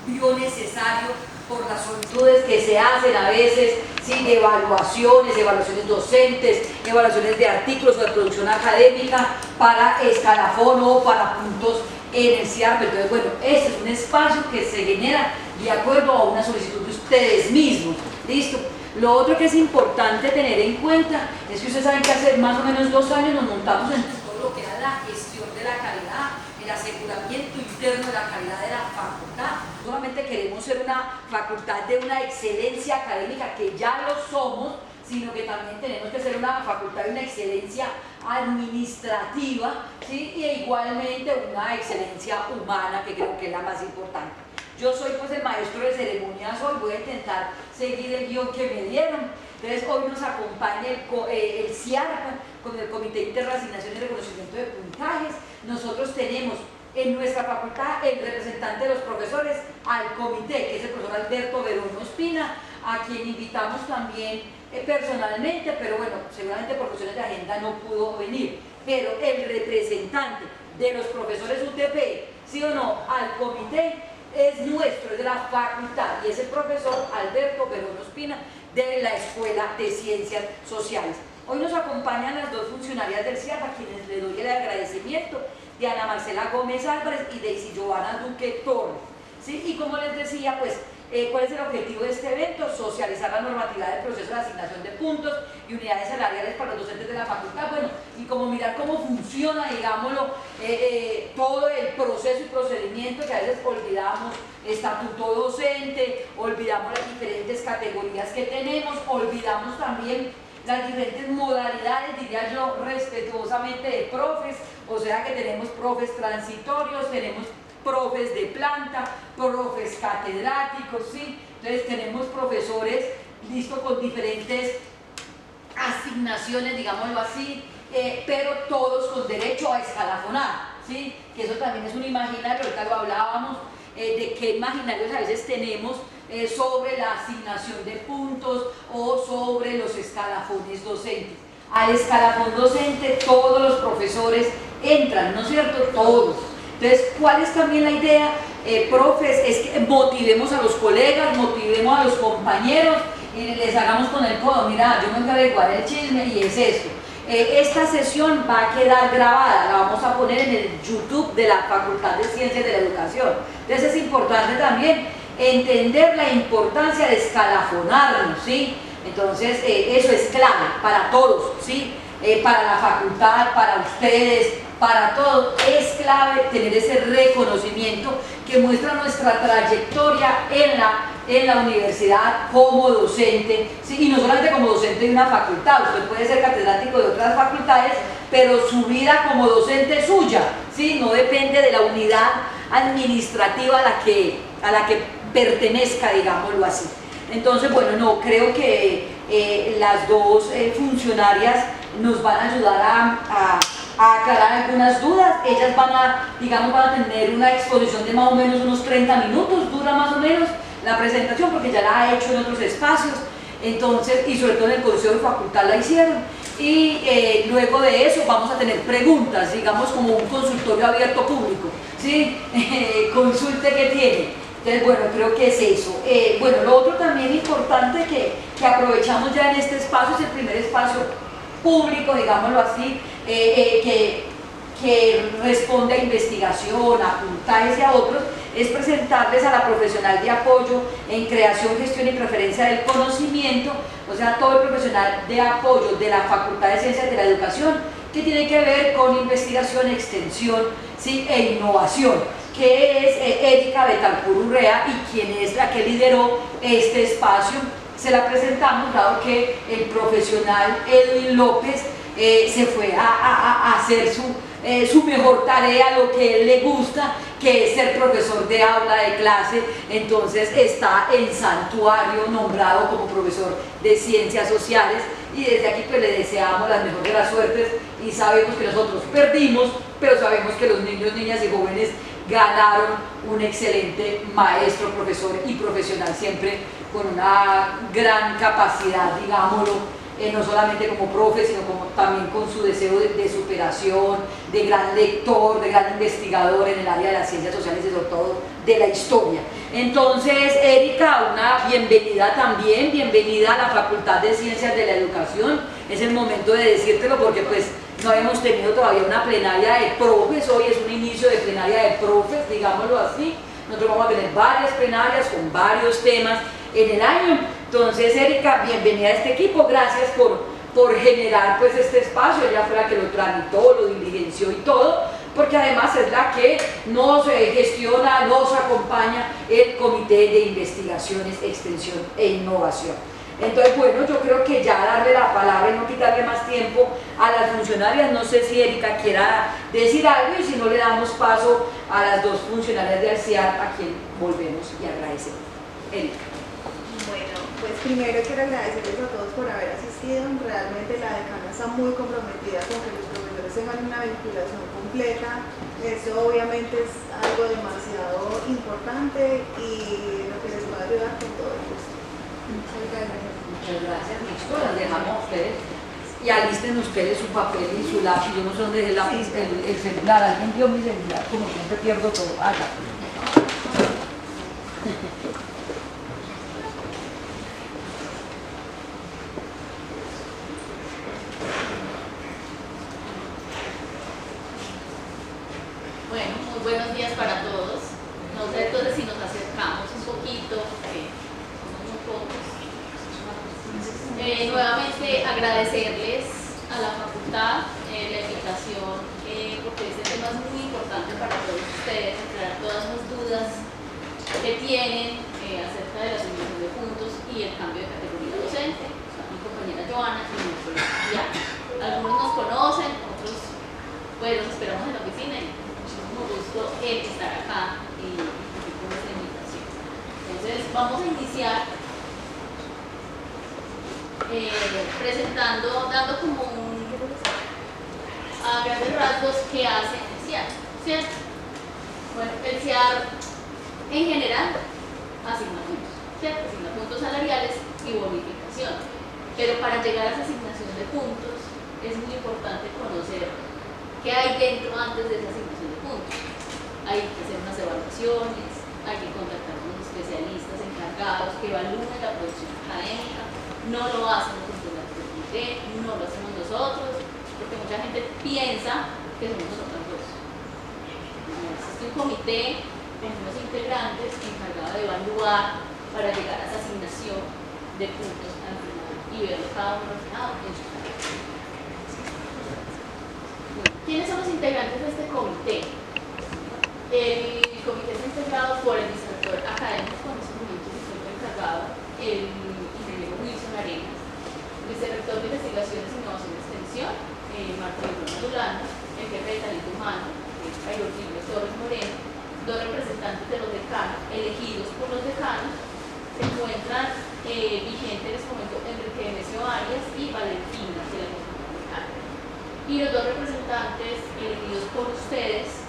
vio necesario por las solicitudes que se hacen a veces, ¿sí? De evaluaciones docentes, evaluaciones de artículos o de producción académica para escalafón o para puntos en el CIARP. Entonces, bueno, este es un espacio que se genera de acuerdo a una solicitud de ustedes mismos. ¿Listo? Lo otro que es importante tener en cuenta es que ustedes saben que hace más o menos 2 años nos montamos en todo lo que era la gestión de la calidad, el aseguramiento interno de la calidad de la facultad. No solamente queremos ser una facultad de una excelencia académica, que ya lo somos, sino que también tenemos que ser una facultad de una excelencia administrativa, ¿sí? Y igualmente una excelencia humana, que creo que es la más importante. Yo soy pues el maestro de ceremonias hoy, voy a intentar seguir el guión que me dieron. Entonces hoy nos acompaña el CIARP con el Comité Interno de Asignación y Reconocimiento de Puntajes. Nosotros tenemos en nuestra facultad el representante de los profesores al comité, que es el profesor Alberto Verón Ospina, a quien invitamos también personalmente, pero bueno, seguramente por cuestiones de agenda no pudo venir. Pero el representante de los profesores UTP, sí o no, al comité, es nuestro, es de la facultad, y es el profesor Alberto Verón Ospina de la Escuela de Ciencias Sociales. Hoy nos acompañan las 2 funcionarias del CIARP, a quienes le doy el agradecimiento, de Ana Marcela Gómez Álvarez y Daisy Giovanna Duque Torres. ¿Sí? Y como les decía, pues, ¿cuál es el objetivo de este evento? Socializar la normatividad del proceso de asignación de puntos y unidades salariales para los docentes de la facultad, bueno, y como mirar cómo funciona, digámoslo, todo el proceso y procedimiento que a veces olvidamos, estatuto docente, olvidamos las diferentes categorías que tenemos, olvidamos también las diferentes modalidades, diría yo, respetuosamente, de profes, o sea que tenemos profes transitorios, tenemos profes de planta, profes catedráticos, ¿sí? Entonces tenemos profesores, listo, con diferentes asignaciones, digámoslo así, pero todos con derecho a escalafonar, ¿sí? Que eso también es un imaginario, ahorita lo hablábamos, de qué imaginarios a veces tenemos sobre la asignación de puntos o sobre los escalafones docentes. Al escalafón docente todos los profesores entran, ¿no es cierto? Todos. Entonces, ¿cuál es también la idea, profes? Es que motivemos a los colegas, motivemos a los compañeros y les hagamos con el codo, mira, yo me voy a averiguar el chisme y es esto. Esta sesión va a quedar grabada, la vamos a poner en el YouTube de la Facultad de Ciencias de la Educación. Entonces es importante también entender la importancia de escalafonarnos, ¿sí? Entonces eso es clave para todos, ¿sí? Para la facultad, para ustedes, para todos, es clave tener ese reconocimiento que muestra nuestra trayectoria en la universidad como docente, ¿sí? Y no solamente como docente de una facultad, usted puede ser catedrático de otras facultades, pero su vida como docente es suya, ¿sí? No depende de la unidad administrativa a la que pertenezca, digámoslo así. Entonces, bueno, no, creo que las 2 funcionarias nos van a ayudar a aclarar algunas dudas. Ellas van a tener una exposición de más o menos unos 30 minutos, dura más o menos la presentación, porque ya la ha hecho en otros espacios, entonces, y sobre todo en el Consejo de Facultad la hicieron, y luego de eso vamos a tener preguntas, digamos como un consultorio abierto público, ¿sí? Consulte qué tiene. Entonces, bueno, creo que es eso. Bueno, lo otro también importante que aprovechamos ya en este espacio, es el primer espacio público, digámoslo así, que responde a investigación, a puntajes y a otros, es presentarles a la profesional de apoyo en creación, gestión y preferencia del conocimiento, o sea, todo el profesional de apoyo de la Facultad de Ciencias de la Educación, que tiene que ver con investigación, extensión, ¿sí? E innovación, que es Erika Betancur Urrea, y quien es la que lideró este espacio. Se la presentamos dado que el profesional Edwin López se fue a hacer su mejor tarea, lo que él le gusta, que es ser profesor de aula, de clase. Entonces está en Santuario, nombrado como profesor de Ciencias Sociales, y desde aquí pues le deseamos las mejores de las suertes, y sabemos que nosotros perdimos, pero sabemos que los niños, niñas y jóvenes ganaron un excelente maestro, profesor y profesional, siempre con una gran capacidad, digámoslo, no solamente como profe, sino como también con su deseo de superación, de gran lector, de gran investigador en el área de las ciencias sociales y sobre todo de la historia. Entonces, Erika, una bienvenida también, bienvenida a la Facultad de Ciencias de la Educación. Es el momento de decírtelo porque pues no habíamos tenido todavía una plenaria de profes, hoy es un inicio de plenaria de profes, digámoslo así. Nosotros vamos a tener varias plenarias con varios temas en el año. Entonces, Erika, bienvenida a este equipo, gracias por generar pues este espacio. Ella fue la que lo tramitó, lo diligenció y todo, porque además es la que nos gestiona, nos acompaña el Comité de Investigaciones, Extensión e Innovación. Entonces, bueno, yo creo que ya darle la palabra y no quitarle más tiempo a las funcionarias, no sé si Erika quiera decir algo y si no le damos paso a las dos funcionarias de ALCIAR a quien volvemos y agradecemos. Erika. Bueno, pues primero quiero agradecerles a todos por haber asistido. Realmente la decana está muy comprometida con que los profesores tengan una vinculación completa. Esto obviamente es algo demasiado importante y lo que les va a ayudar con todo el gusto. Muchas gracias. Muchas gracias, listo, las dejamos a ustedes. Y alisten ustedes su papel y su lápiz. Yo no sé dónde es el lápiz, el celular. Alguien dio mi celular, como siempre pierdo todo. Bueno, muy buenos días para todos. No sé entonces si nos acercamos un poquito, porque somos muy pocos. Nuevamente agradecerles a la facultad la invitación, porque este tema es muy importante para todos ustedes, aclarar todas las dudas que tienen acerca de la asignación de puntos y el cambio de categoría docente. Mi compañera Joana y mi colega Diana. Algunos nos conocen, otros pues los esperamos en la oficina. Muchísimo gusto estar acá y cumplir con esta invitación. Entonces vamos a iniciar presentando, dando como a grandes rasgos qué hace el CIAR, ¿cierto? Bueno, el CIAR en general asigna puntos, ¿cierto? Asigna puntos salariales y bonificación, pero para llegar a esa asignación de puntos es muy importante conocer qué hay dentro antes de esa asignación de puntos. Hay que hacer unas evaluaciones, hay que contactar con los especialistas encargados que evalúen la producción académica. No lo hacen los integrantes del comité, no lo hacemos nosotros, porque mucha gente piensa que somos nosotros dos. No, existe un comité con unos integrantes encargados de evaluar para llegar a esa asignación de puntos al final y verlo cada uno reflejado en su tarea. ¿Quiénes son los integrantes de este comité? El comité está integrado por el vicerrector académico, en este momento se encuentra encargado el ingeniero Wilson Arenas, vicerrector de Investigaciones, Innovación y Extensión, Martín Durán, el jefe de talento humano, Jairo Torres Moreno, dos representantes de los decanos, elegidos por los decanos, se encuentran vigentes en este momento Enrique Nemesio Arias y Valentina de la Facultad. Y los dos representantes elegidos por ustedes,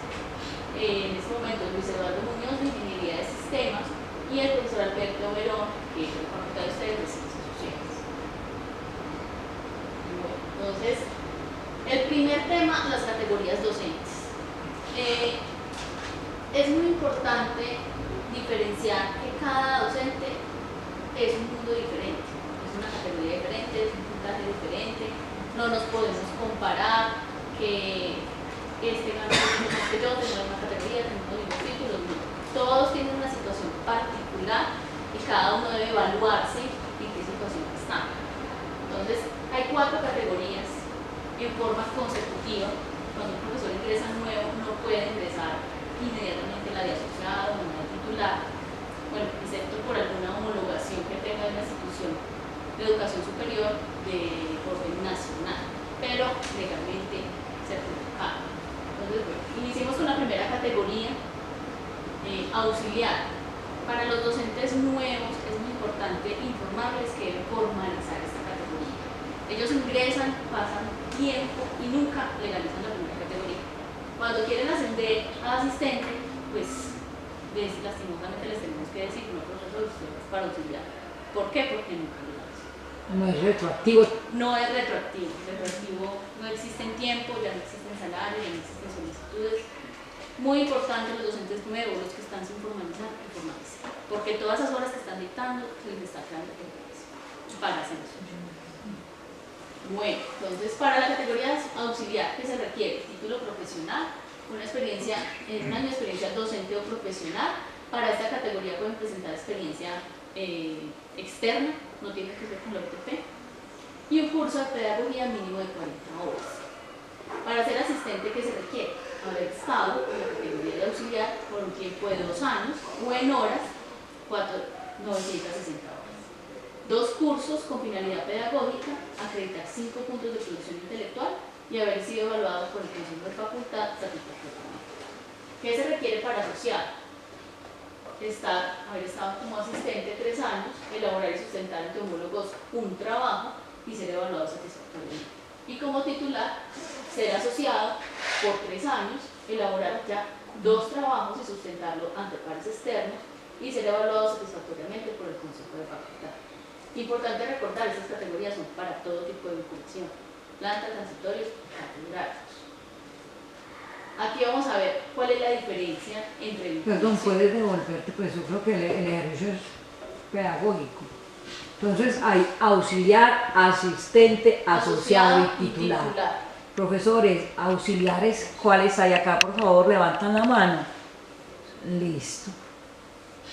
en este momento Luis Eduardo Muñoz de Ingeniería de Sistemas y el profesor Alberto Verón, que es de la Facultad de ustedes de Ciencias Sociales. Bueno, entonces, el primer tema, las categorías docentes. Es muy importante diferenciar que cada docente es un mundo diferente, es una categoría diferente, es un puntaje diferente, no nos podemos comparar que gana más que yo, tenemos una categoría, tenemos los mismos títulos, no. Todos tienen una situación particular y cada uno debe evaluarse en qué situación está. Entonces, hay 4 categorías en forma consecutiva. Cuando un profesor ingresa nuevo, no puede ingresar inmediatamente en la de asociado o en la de titular, bueno, excepto por alguna homologación que tenga en la institución de educación superior de orden nacional, pero legalmente certificado. Entonces, bueno, iniciemos con la primera categoría, auxiliar. Para los docentes nuevos es muy importante informarles que deben formalizar esta categoría. Ellos ingresan, pasan tiempo y nunca legalizan la primera categoría. Cuando quieren ascender a asistente, pues lastimosamente les tenemos que decir, no, profesor, usted es para auxiliar. ¿Por qué? Porque nunca lo hacen. No es retroactivo. No es retroactivo. Retroactivo no existe en tiempo, ya no existen salarios, ya no existen solicitudes. Muy importante los docentes nuevos, los que están sin formalizar, que formalicen. Porque todas esas horas que están dictando les está quedando para hacer eso. Bueno, entonces para la categoría auxiliar, ¿qué se requiere? Título profesional, un año de experiencia docente o profesional. Para esta categoría pueden presentar experiencia externa, no tiene que ver con la UTP, y un curso de pedagogía mínimo de 40 horas. Para ser asistente, ¿qué se requiere? Haber estado en la categoría de auxiliar por un tiempo de 2 años o en horas 960 horas. 2 cursos con finalidad pedagógica, acreditar 5 puntos de producción intelectual y haber sido evaluado por el Consejo de Facultad satisfactoriamente. ¿Qué se requiere para asociar? Haber estado como asistente 3 años, elaborar y sustentar ante homólogos un trabajo y ser evaluado satisfactoriamente. Y como titular, ser asociado por 3 años, elaborar ya 2 trabajos y sustentarlo ante pares externos y ser evaluado satisfactoriamente por el Consejo de Facultad. Importante recordar, estas categorías son para todo tipo de vinculación, planta, transitorios, catedráticos. Aquí vamos a ver cuál es la diferencia entre vinculación. Perdón, puedes devolverte, pues yo creo que el ejercicio es pedagógico. Entonces hay auxiliar, asistente, asociado y titular. Profesores, auxiliares, ¿cuáles hay acá? Por favor, levantan la mano. Listo.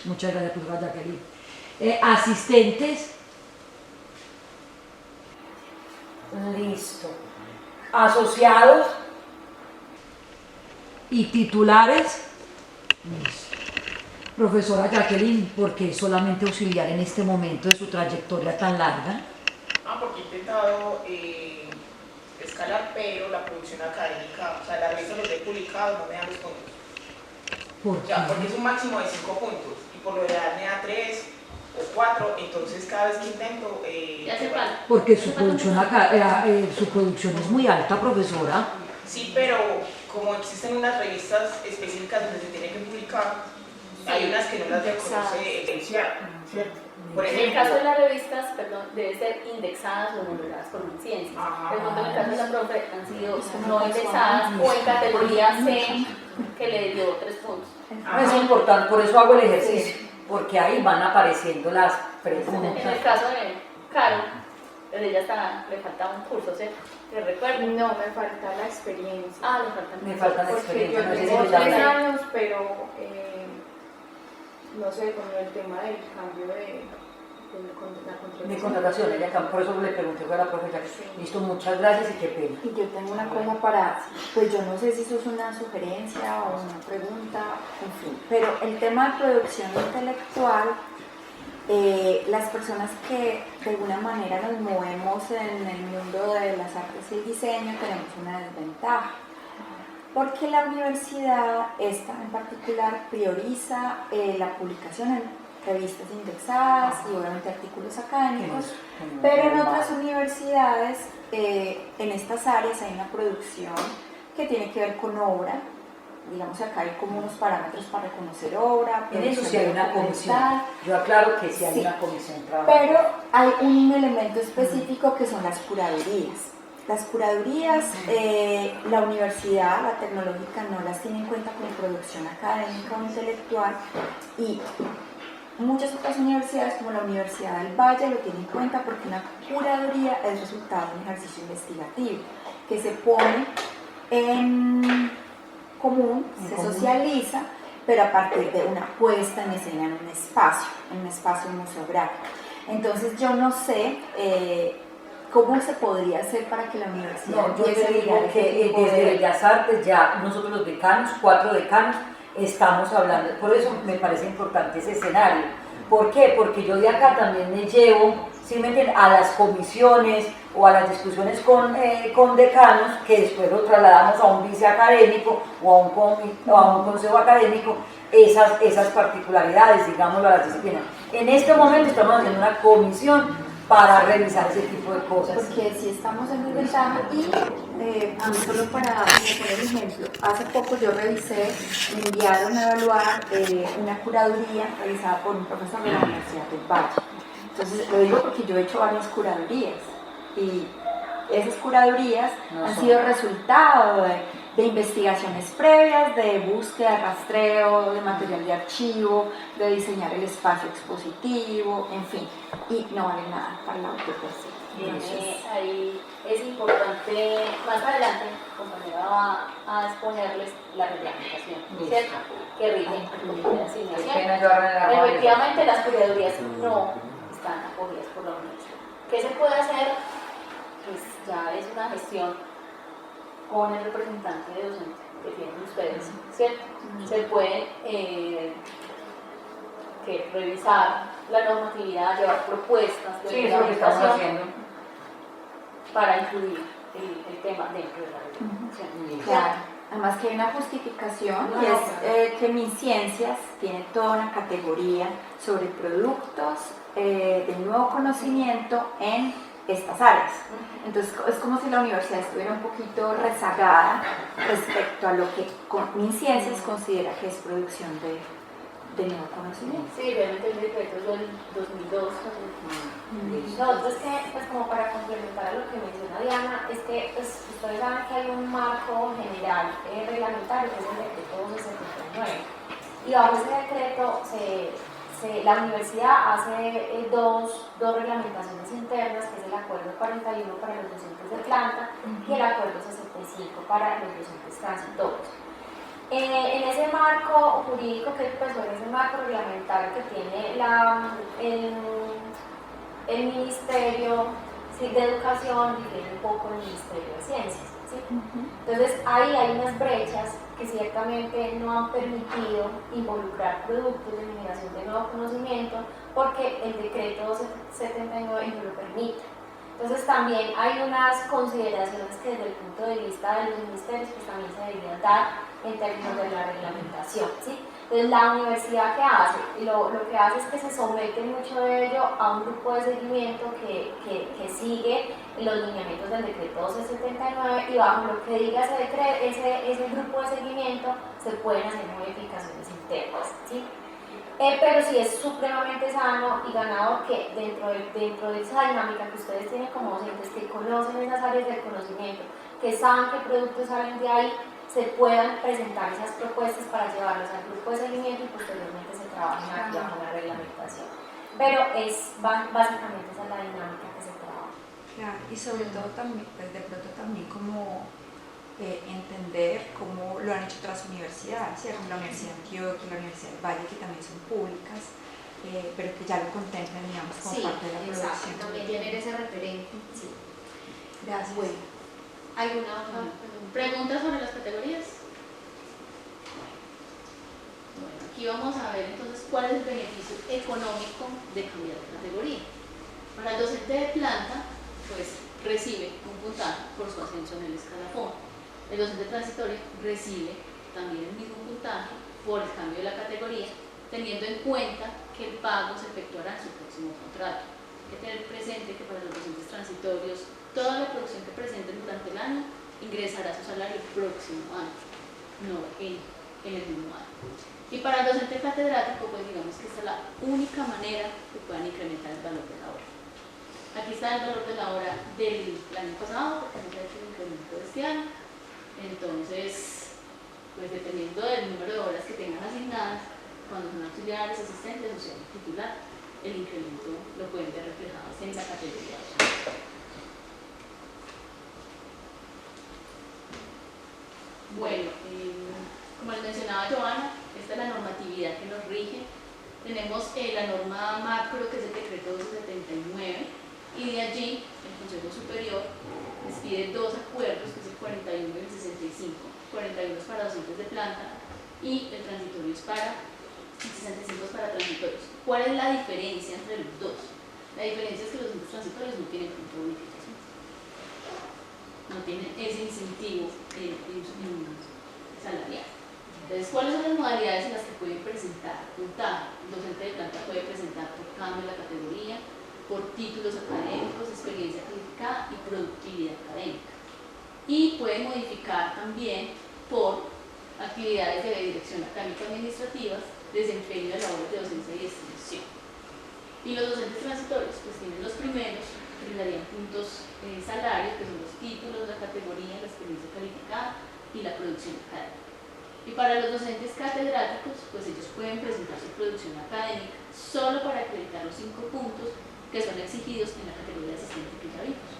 Muchas gracias, profesora Jacqueline. Asistentes. Listo. Asociados. Y titulares. Listo. Profesora Jacqueline, ¿por qué solamente auxiliar en este momento de su trayectoria tan larga? Porque he intentado escalar, pero la producción académica, o sea, la revista los he publicado, no me dan los puntos. ¿Por qué? Porque es un máximo de 5 puntos, y por lo general me da 3 o 4, entonces cada vez que intento... Porque su producción es muy alta, profesora. Sí, pero como existen unas revistas específicas donde se tiene que publicar, hay unas que no las reconoce el CIAR, ¿cierto? Por ejemplo, en el caso de las revistas, perdón, deben ser indexadas o homologadas por ciencias. En el caso de la profe han sido no indexadas o en categoría C, que le dio 3 puntos. Es importante, por eso hago el ejercicio, porque ahí van apareciendo las preguntas. En el caso de Caro, ella le faltaba un curso, ¿cierto? ¿Te recuerdo? No, me falta la experiencia. Me falta la Porque experiencia. yo No sé si tengo lo 3 llaman. años, pero no sé, con el tema del cambio de la contratación, por eso le pregunté a la profesora. Listo, muchas gracias y qué pena. Y yo tengo una cosa para, pues yo no sé si eso es una sugerencia o una pregunta, en fin, pero el tema de producción intelectual, las personas que de alguna manera nos movemos en el mundo de las artes y el diseño tenemos una desventaja, porque la universidad, esta en particular, prioriza la publicación en revistas indexadas y obviamente artículos académicos, pero en otras universidades, en estas áreas hay una producción que tiene que ver con obra. Digamos que acá hay como unos parámetros para reconocer obra. En eso sí hay una comisión. Yo aclaro que sí hay una comisión trabajo. Pero hay un elemento específico que son las curadurías. Las curadurías, la universidad, la tecnológica, no las tiene en cuenta como producción académica o intelectual, y muchas otras universidades, como la Universidad del Valle, lo tienen en cuenta porque una curaduría es resultado de un ejercicio investigativo que se pone en común, socializa, pero a partir de una puesta en escena en un espacio museográfico. Entonces yo no sé cómo se podría hacer para que la universidad... No, yo te digo que desde Bellas Artes ya nosotros los decanos, 4 decanos, estamos hablando, por eso me parece importante ese escenario. ¿Por qué? Porque yo de acá también me llevo, ¿sí me entienden?, a las comisiones o a las discusiones con decanos, que después lo trasladamos a un viceacadémico o a un consejo académico, esas particularidades, digámoslo, a las disciplinas. En este momento estamos haciendo una comisión para revisar ese tipo de cosas. Porque si estamos en desventaja y solo para poner un ejemplo, hace poco yo revisé, me enviaron a evaluar una curaduría realizada por un profesor de la Universidad del Valle. Entonces lo digo porque yo he hecho varias curadurías y esas curadurías han sido resultado de investigaciones previas, de búsqueda, rastreo, de material de archivo, de diseñar el espacio expositivo, en fin, y no vale nada para la autopercepción. Ahí es importante, más adelante, compañera va a exponerles la reglamentación, ¿cierto? Que rige el comité de asignación. Efectivamente, las curadurías no están acogidas por la universidad. ¿Qué se puede hacer? Pues ya es una gestión con el representante de docente que tienen ustedes, ¿cierto? Se pueden revisar la normatividad, llevar propuestas de reglamentación para incluir el tema dentro de la reglamentación. Claro. Además que hay una justificación y es que MinCiencias tiene toda una categoría sobre productos de nuevo conocimiento en estas áreas. Entonces es como si la universidad estuviera un poquito rezagada respecto a lo que MinCiencias considera que es producción de nuevo conocimiento. Sí, realmente el decreto es del 2002. Nosotros que, pues como para complementar a lo que menciona Diana, es que pues, ustedes saben que hay un marco general reglamentario que es el decreto 1279 y bajo ese decreto la universidad hace dos reglamentaciones internas, que es el acuerdo 41 para los docentes de planta y el acuerdo 65 para los docentes transitorios. En ese marco jurídico, en ese marco reglamentario que tiene el Ministerio de Educación, difiere un poco el Ministerio de Ciencias. ¿Sí? Entonces ahí hay unas brechas que ciertamente no han permitido involucrar productos de generación de nuevo conocimiento porque el decreto 79 no lo permite. Entonces también hay unas consideraciones que desde el punto de vista de los ministerios pues también se deberían dar en términos de la reglamentación, ¿sí? Entonces la universidad ¿qué hace? Lo que hace es que se somete mucho de ello a un grupo de seguimiento que sigue los lineamientos del decreto 1279 y bajo lo que diga ese grupo de seguimiento se pueden hacer modificaciones internas, ¿sí? Pero sí es supremamente sano y ganador que dentro de esa dinámica que ustedes tienen como docentes, que conocen esas áreas del conocimiento, que saben qué productos salen de ahí, se puedan presentar esas propuestas para llevarlos al grupo de seguimiento y posteriormente se trabajen aquí bajo la reglamentación. Pero básicamente esa es la dinámica que se trabaja. Claro, y sobre todo también, pues de pronto también como entender cómo lo han hecho otras universidades, ¿cierto? La Universidad de Antioquia, la Universidad del Valle, que también son públicas, pero que ya lo contemplan, digamos, como parte de la producción. También tener ese referente. Sí. Gracias. Bueno, ¿alguna otra pregunta sobre las categorías? Bueno, aquí vamos a ver entonces cuál es el beneficio económico de cambiar de categoría. Para el docente de planta, pues recibe un puntaje por su ascenso en el escalafón. El docente transitorio recibe también el mismo puntaje por el cambio de la categoría, teniendo en cuenta que el pago se efectuará en su próximo contrato. Hay que tener presente que para los docentes transitorios, toda la producción que presenten durante el año ingresará a su salario el próximo año, no en el mismo año. Y para el docente catedrático, pues digamos que esta es la única manera que puedan incrementar el valor de la hora. Aquí está el valor de la hora del año pasado, porque no se ha hecho el incremento de este año. Entonces, pues dependiendo del número de horas que tengan asignadas, cuando son auxiliares, asistentes o sea titular, el incremento lo pueden ver reflejado en la categoría. Bueno, como les mencionaba Joana, esta es la normatividad que nos rige. Tenemos la norma macro, que es el decreto 279, y de allí el Consejo Superior les pide dos acuerdos, que es el 41 y el 65. 41 es para docentes de planta y el transitorio es para, el 65 es para transitorios. ¿Cuál es la diferencia entre los dos? La diferencia es que los docentes transitorios no tienen punto de bonificación, no tienen ese incentivo salarial. Entonces, ¿cuáles son las modalidades en las que pueden presentar puntaje? El docente de planta puede presentar por cambio de la categoría, por títulos académicos, experiencia calificada y productividad académica. Y puede modificar también por actividades de dirección académica administrativas, desempeño de labores de docencia y extensión. Y los docentes transitorios pues tienen los primeros, que les darían puntos salarios, que son los títulos, la categoría, la experiencia calificada y la producción académica. Y para los docentes catedráticos, pues ellos pueden presentar su producción académica solo para acreditar los 5 puntos que son exigidos en la categoría de asistente que ya vimos.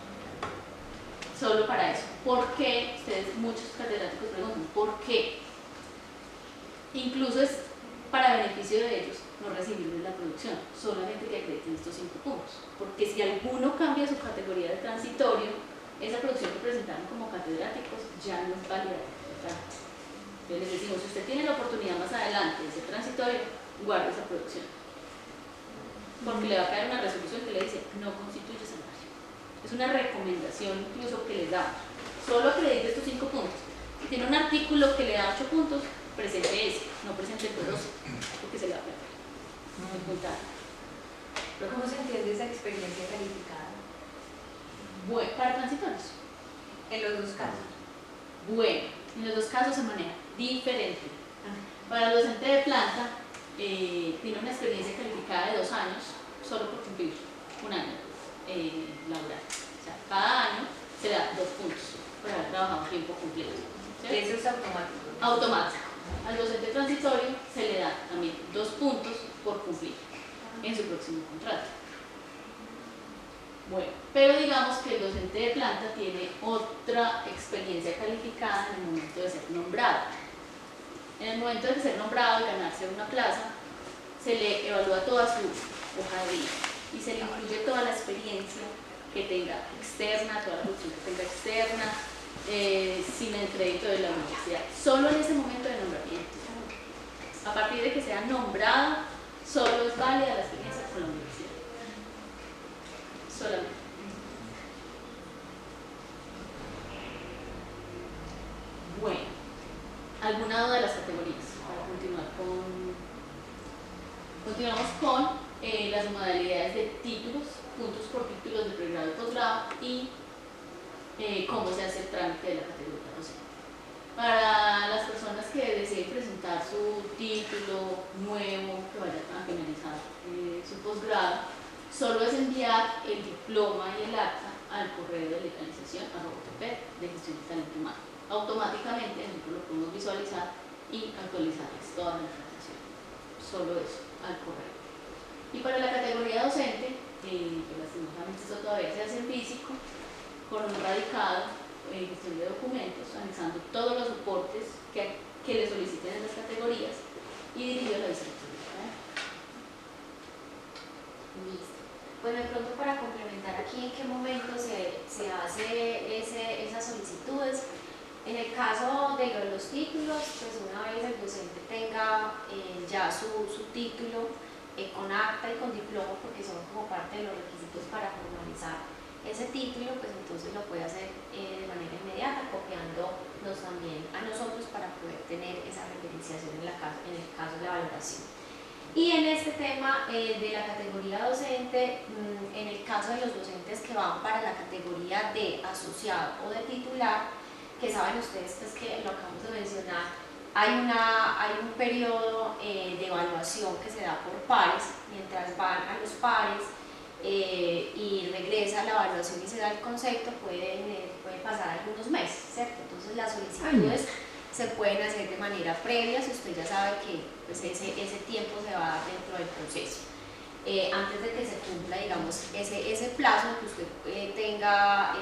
Solo para eso. ¿Por qué? Ustedes, muchos catedráticos preguntan, ¿por qué? Incluso es para beneficio de ellos no recibirles la producción, solamente que acrediten estos 5 puntos. Porque si alguno cambia su categoría de transitorio, esa producción que presentaron como catedráticos ya no es válida. Entonces les decimos, si usted tiene la oportunidad más adelante de ser transitorio, guarde esa producción. Porque le va a caer una resolución que le dice, no constituye salario. Es una recomendación incluso que les damos. Solo acredite estos 5 puntos. Si tiene un artículo que le da 8 puntos, presente ese, no presente el 12, porque se le va a perder. ¿Pero cómo se entiende esa experiencia calificada? Bueno, para transitorios. En los dos casos. Bueno, en los dos casos se maneja diferente. Para el docente de planta, tiene una experiencia calificada de 2 años, solo por cumplir 1 año laboral. O sea, cada año se le da 2 puntos por haber trabajado tiempo completo. ¿Sí? Eso es automático. Automático. Al docente transitorio se le da también 2 puntos por cumplir en su próximo contrato. Bueno, pero digamos que el docente de planta tiene otra experiencia calificada en el momento de ser nombrado. En el momento de ser nombrado y ganarse una plaza, se le evalúa toda su hoja de vida y se le incluye toda la experiencia que tenga externa, toda la producción que tenga externa, sin el crédito de la universidad, solo en ese momento de nombramiento. A partir de que sea nombrado, solo es válida la experiencia con la universidad. Solamente. Bueno, ¿alguna duda de las categorías? Para continuar con... Continuamos con las modalidades de títulos, puntos por títulos de pregrado y posgrado y cómo se hace el trámite de la categoría docente. Para las personas que deseen presentar su título nuevo, que vayan a finalizar su posgrado, solo es enviar el diploma y el acta al correo de legalización @utp de gestión de talento humano. Automáticamente nosotros lo podemos visualizar y actualizarles toda la información. Solo eso, al correo. Y para la categoría docente, que lastimosamente eso todavía se hace en físico, con un radicado, gestión de documentos, anexando todos los soportes que le soliciten en las categorías y dirigido a la vicerrectoría. Listo. Bueno, de pronto para complementar aquí, ¿en qué momento se hace esas solicitudes? En el caso de los títulos, pues una vez el docente tenga ya su título con acta y con diploma, porque son como parte de los requisitos para formalizar ese título, pues entonces lo puede hacer de manera inmediata, copiándonos también a nosotros para poder tener esa referenciación en el caso de la valoración. Y en este tema de la categoría docente, en el caso de los docentes que van para la categoría de asociado o de titular, que saben ustedes pues, que lo acabamos de mencionar, hay un periodo de evaluación que se da por pares, mientras van a los pares y regresa la evaluación y se da el concepto, pueden pasar algunos meses, ¿cierto? Entonces las solicitudes se pueden hacer de manera previa, si usted ya sabe que pues, ese tiempo se va a dar dentro del proceso. Antes de que se cumpla, digamos, ese plazo que usted tenga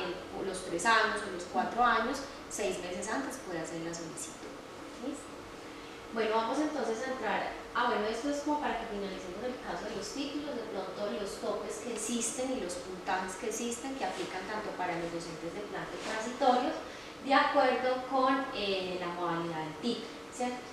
los 3 años o los 4 años, 6 meses antes puede hacer la solicitud. ¿Listo? Bueno, vamos entonces a entrar. Bueno, esto es como para que finalicemos el caso de los títulos, de pronto los topes que existen y los puntajes que existen, que aplican tanto para los docentes de planta y transitorios, de acuerdo con la modalidad del título, ¿cierto?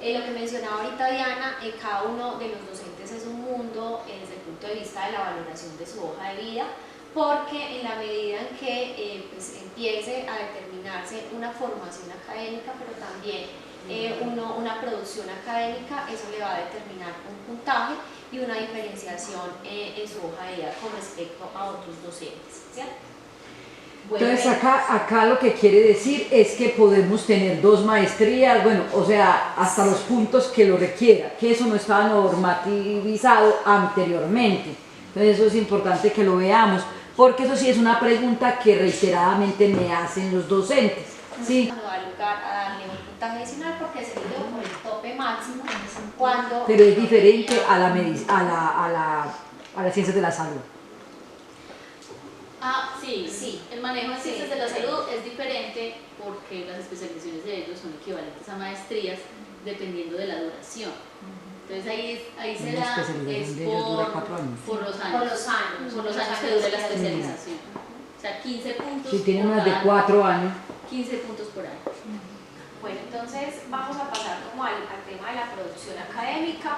Lo que mencionaba ahorita Diana, cada uno de los docentes es un mundo desde el punto de vista de la valoración de su hoja de vida, porque en la medida en que pues empiece a determinarse una formación académica, pero también una producción académica, eso le va a determinar un puntaje y una diferenciación en su hoja de vida con respecto a otros docentes, ¿cierto? Bueno, entonces acá lo que quiere decir es que podemos tener 2 maestrías, bueno, o sea, hasta los puntos que lo requiera, que eso no estaba normativizado anteriormente. Entonces eso es importante que lo veamos, porque eso sí es una pregunta que reiteradamente me hacen los docentes. ¿Sí? No da lugar a darle un puntaje adicional porque se dio por el tope máximo cuando... Pero es diferente a las ciencias de la salud. Sí, Sí. el manejo de ciencias Sí, de la sí. salud es diferente porque las especializaciones de ellos son equivalentes a maestrías dependiendo de la duración. Entonces ahí se Una da especialización es de ellos dura 4 años. por los años. Por los años. Por los años que dure la especialización. O sea, 15 puntos. Si tienen por unas de cada 4 años. 15 puntos por año. Bueno, entonces vamos a pasar como al tema de la producción académica.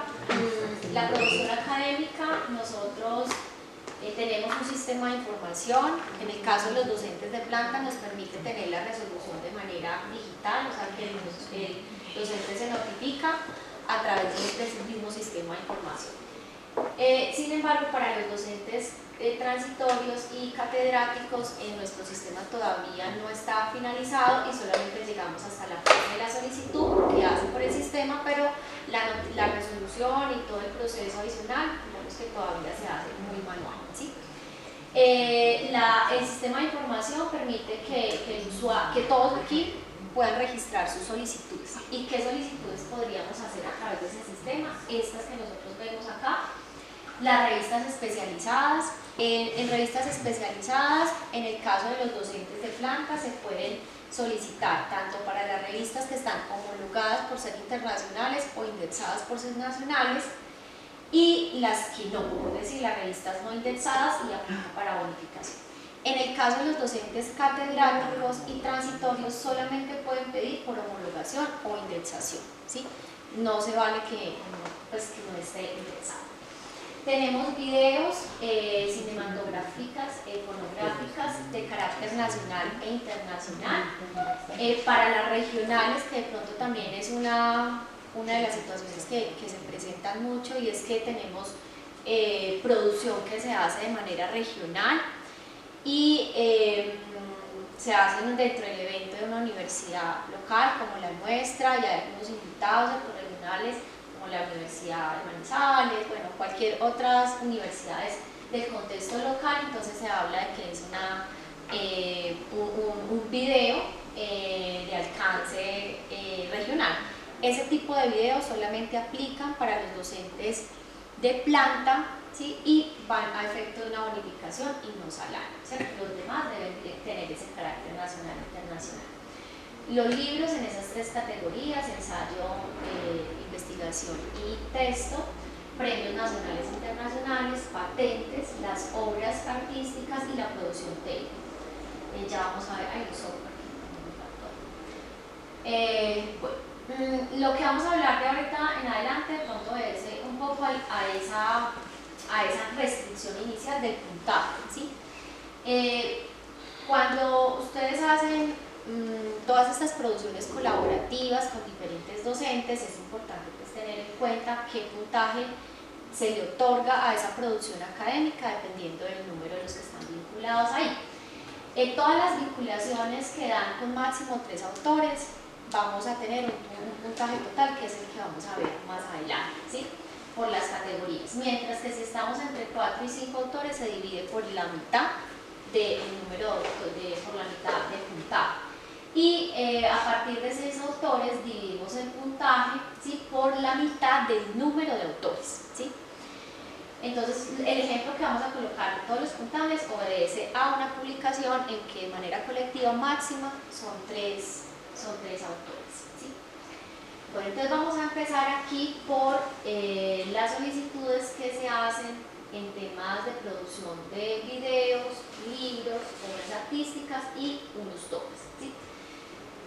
La producción académica, nosotros tenemos un sistema de información. En el caso de los docentes de planta nos permite tener la resolución de manera digital, o sea que el docente se notifica a través de ese mismo sistema de información. Sin embargo, para los docentes transitorios y catedráticos, nuestro sistema todavía no está finalizado y solamente llegamos hasta la fase de la solicitud que hace por el sistema, pero la resolución y todo el proceso adicional, digamos que todavía se hace muy manual, ¿sí? El sistema de información permite que todos aquí puedan registrar sus solicitudes. ¿Y qué solicitudes podríamos hacer a través de ese sistema? Estas que nosotros vemos acá. Las revistas especializadas. En revistas especializadas, en el caso de los docentes de planta, se pueden solicitar tanto para las revistas que están homologadas por ser internacionales o indexadas por ser nacionales, y las que no, es decir, las revistas no indexadas y aplican para bonificación. En el caso de los docentes catedráticos y transitorios, solamente pueden pedir por homologación o indexación, ¿sí? No se vale que no esté indexado. Tenemos videos cinematográficas, fonográficas de carácter nacional e internacional. Para las regionales, que de pronto también es una de las situaciones que se presentan mucho, y es que tenemos producción que se hace de manera regional y se hacen dentro del evento de una universidad local como la nuestra, y hay algunos invitados regionales como la Universidad de Manizales, bueno, cualquier otras universidades del contexto local. Entonces se habla de que es un video de alcance regional. Ese tipo de videos solamente aplican para los docentes de planta, ¿sí? Y van a efecto de una bonificación y no salario, ¿cierto? Los demás deben tener ese carácter nacional e internacional. Los libros en esas tres categorías: ensayo, investigación y texto, premios nacionales e internacionales, patentes, las obras artísticas y la producción técnica. Ya vamos a ver, hay un software. Lo que vamos a hablar de ahorita en adelante de pronto es un poco a esa restricción inicial del puntaje, ¿sí? Cuando ustedes hacen todas estas producciones colaborativas con diferentes docentes, es importante pues tener en cuenta qué puntaje se le otorga a esa producción académica dependiendo del número de los que están vinculados ahí. En todas las vinculaciones que dan con máximo 3 autores, vamos a tener un puntaje total, que es el que vamos a ver más adelante, ¿sí? Por las categorías, mientras que si estamos entre 4 y 5 autores se divide por la mitad del número por la mitad del puntaje. Y a partir de 6 autores dividimos el puntaje, ¿sí? Por la mitad del número de autores, ¿sí? Entonces el ejemplo que vamos a colocar de todos los puntajes obedece a una publicación en que de manera colectiva máxima son tres autores, ¿sí? Bueno, entonces vamos a empezar aquí por las solicitudes que se hacen en temas de producción de videos, libros, obras artísticas y unos topes, ¿sí?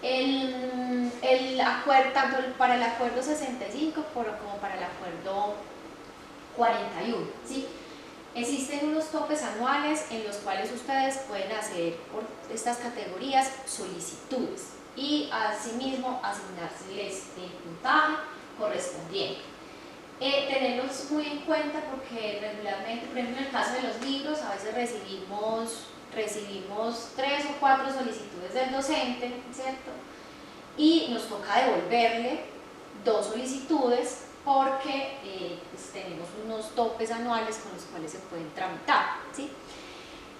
El acuerdo, tanto para el acuerdo 65 como para el acuerdo 41, ¿sí? Existen unos topes anuales en los cuales ustedes pueden hacer por estas categorías solicitudes y asimismo asignárseles el puntaje correspondiente. Tenerlos muy en cuenta porque regularmente, por ejemplo en el caso de los libros, a veces recibimos 3 o 4 solicitudes del docente, ¿cierto? Y nos toca devolverle 2 solicitudes porque pues tenemos unos topes anuales con los cuales se pueden tramitar, ¿sí?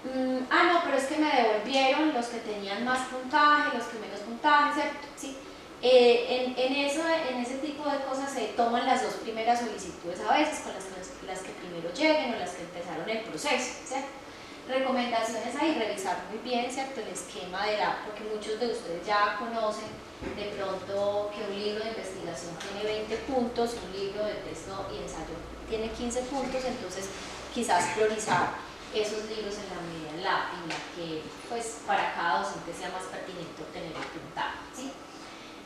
No, pero es que me devolvieron los que tenían más puntaje, los que menos puntaje, ¿cierto? ¿Sí? En ese tipo de cosas se toman las dos primeras solicitudes a veces, con las que primero lleguen o las que empezaron el proceso, ¿cierto? Recomendaciones ahí, revisar muy bien, ¿cierto? El esquema porque muchos de ustedes ya conocen de pronto que un libro de investigación tiene 20 puntos, un libro de texto y ensayo tiene 15 puntos, entonces quizás priorizar esos libros en la medida en la que pues para cada docente sea más pertinente obtener el puntaje, ¿sí?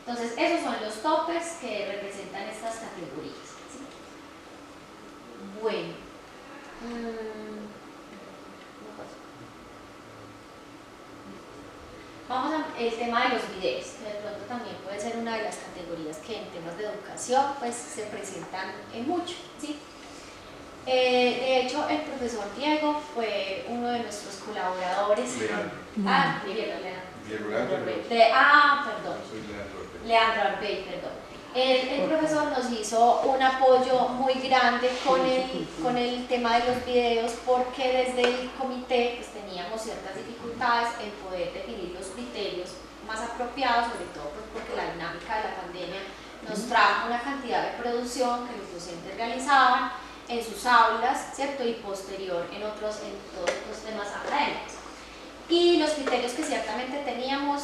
Entonces esos son los topes que representan estas categorías, ¿sí? Bueno, vamos al tema de los videos, que de pronto también puede ser una de las categorías que en temas de educación pues se presentan mucho, ¿sí? De hecho, el profesor Diego fue uno de nuestros colaboradores. Leandro Arbey, perdón. El profesor nos hizo un apoyo muy grande con el tema de los videos, porque desde el comité pues, teníamos ciertas dificultades en poder definir los criterios más apropiados, sobre todo pues, porque la dinámica de la pandemia nos trajo una cantidad de producción que los docentes realizaban en sus aulas, ¿cierto? Y posterior en todos los temas académicos. Y los criterios que ciertamente teníamos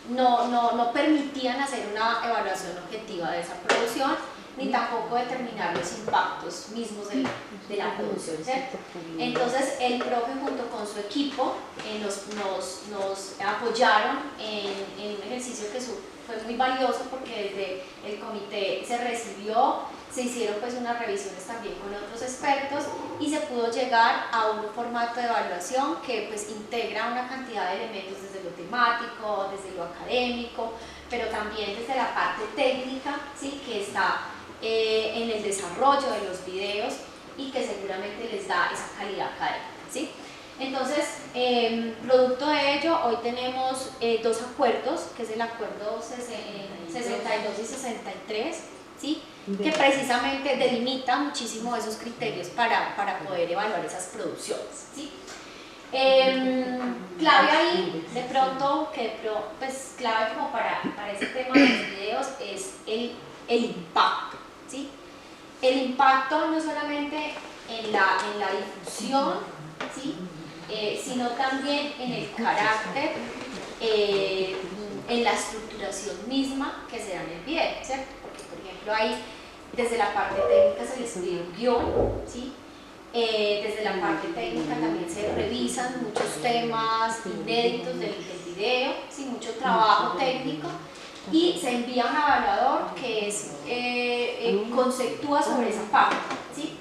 no permitían hacer una evaluación objetiva de esa producción, ni tampoco determinar los impactos mismos de la producción, ¿cierto? Entonces el profe junto con su equipo nos apoyaron en un ejercicio que fue muy valioso, porque desde el comité se recibió, se hicieron pues unas revisiones también con otros expertos y se pudo llegar a un formato de evaluación que pues integra una cantidad de elementos desde lo temático, desde lo académico, pero también desde la parte técnica, ¿sí? Que está en el desarrollo de los videos y que seguramente les da esa calidad académica, ¿sí? Entonces, producto de ello, hoy tenemos dos acuerdos, que es el acuerdo 62 y 63, ¿sí? Que precisamente delimita muchísimo esos criterios para poder evaluar esas producciones, ¿sí? Clave ahí, de pronto, pues clave como para ese tema de los videos es el impacto, ¿sí? El impacto no solamente en la difusión, ¿sí? Sino también en el carácter, en la estructuración misma que se da en el video, ¿cierto? Porque, por ejemplo, ahí desde la parte técnica se le escribe un guión, ¿sí? Desde la parte técnica también se revisan muchos temas inéditos del video, ¿sí? Mucho trabajo técnico, y se envía a un evaluador que conceptúa sobre esa parte, ¿sí?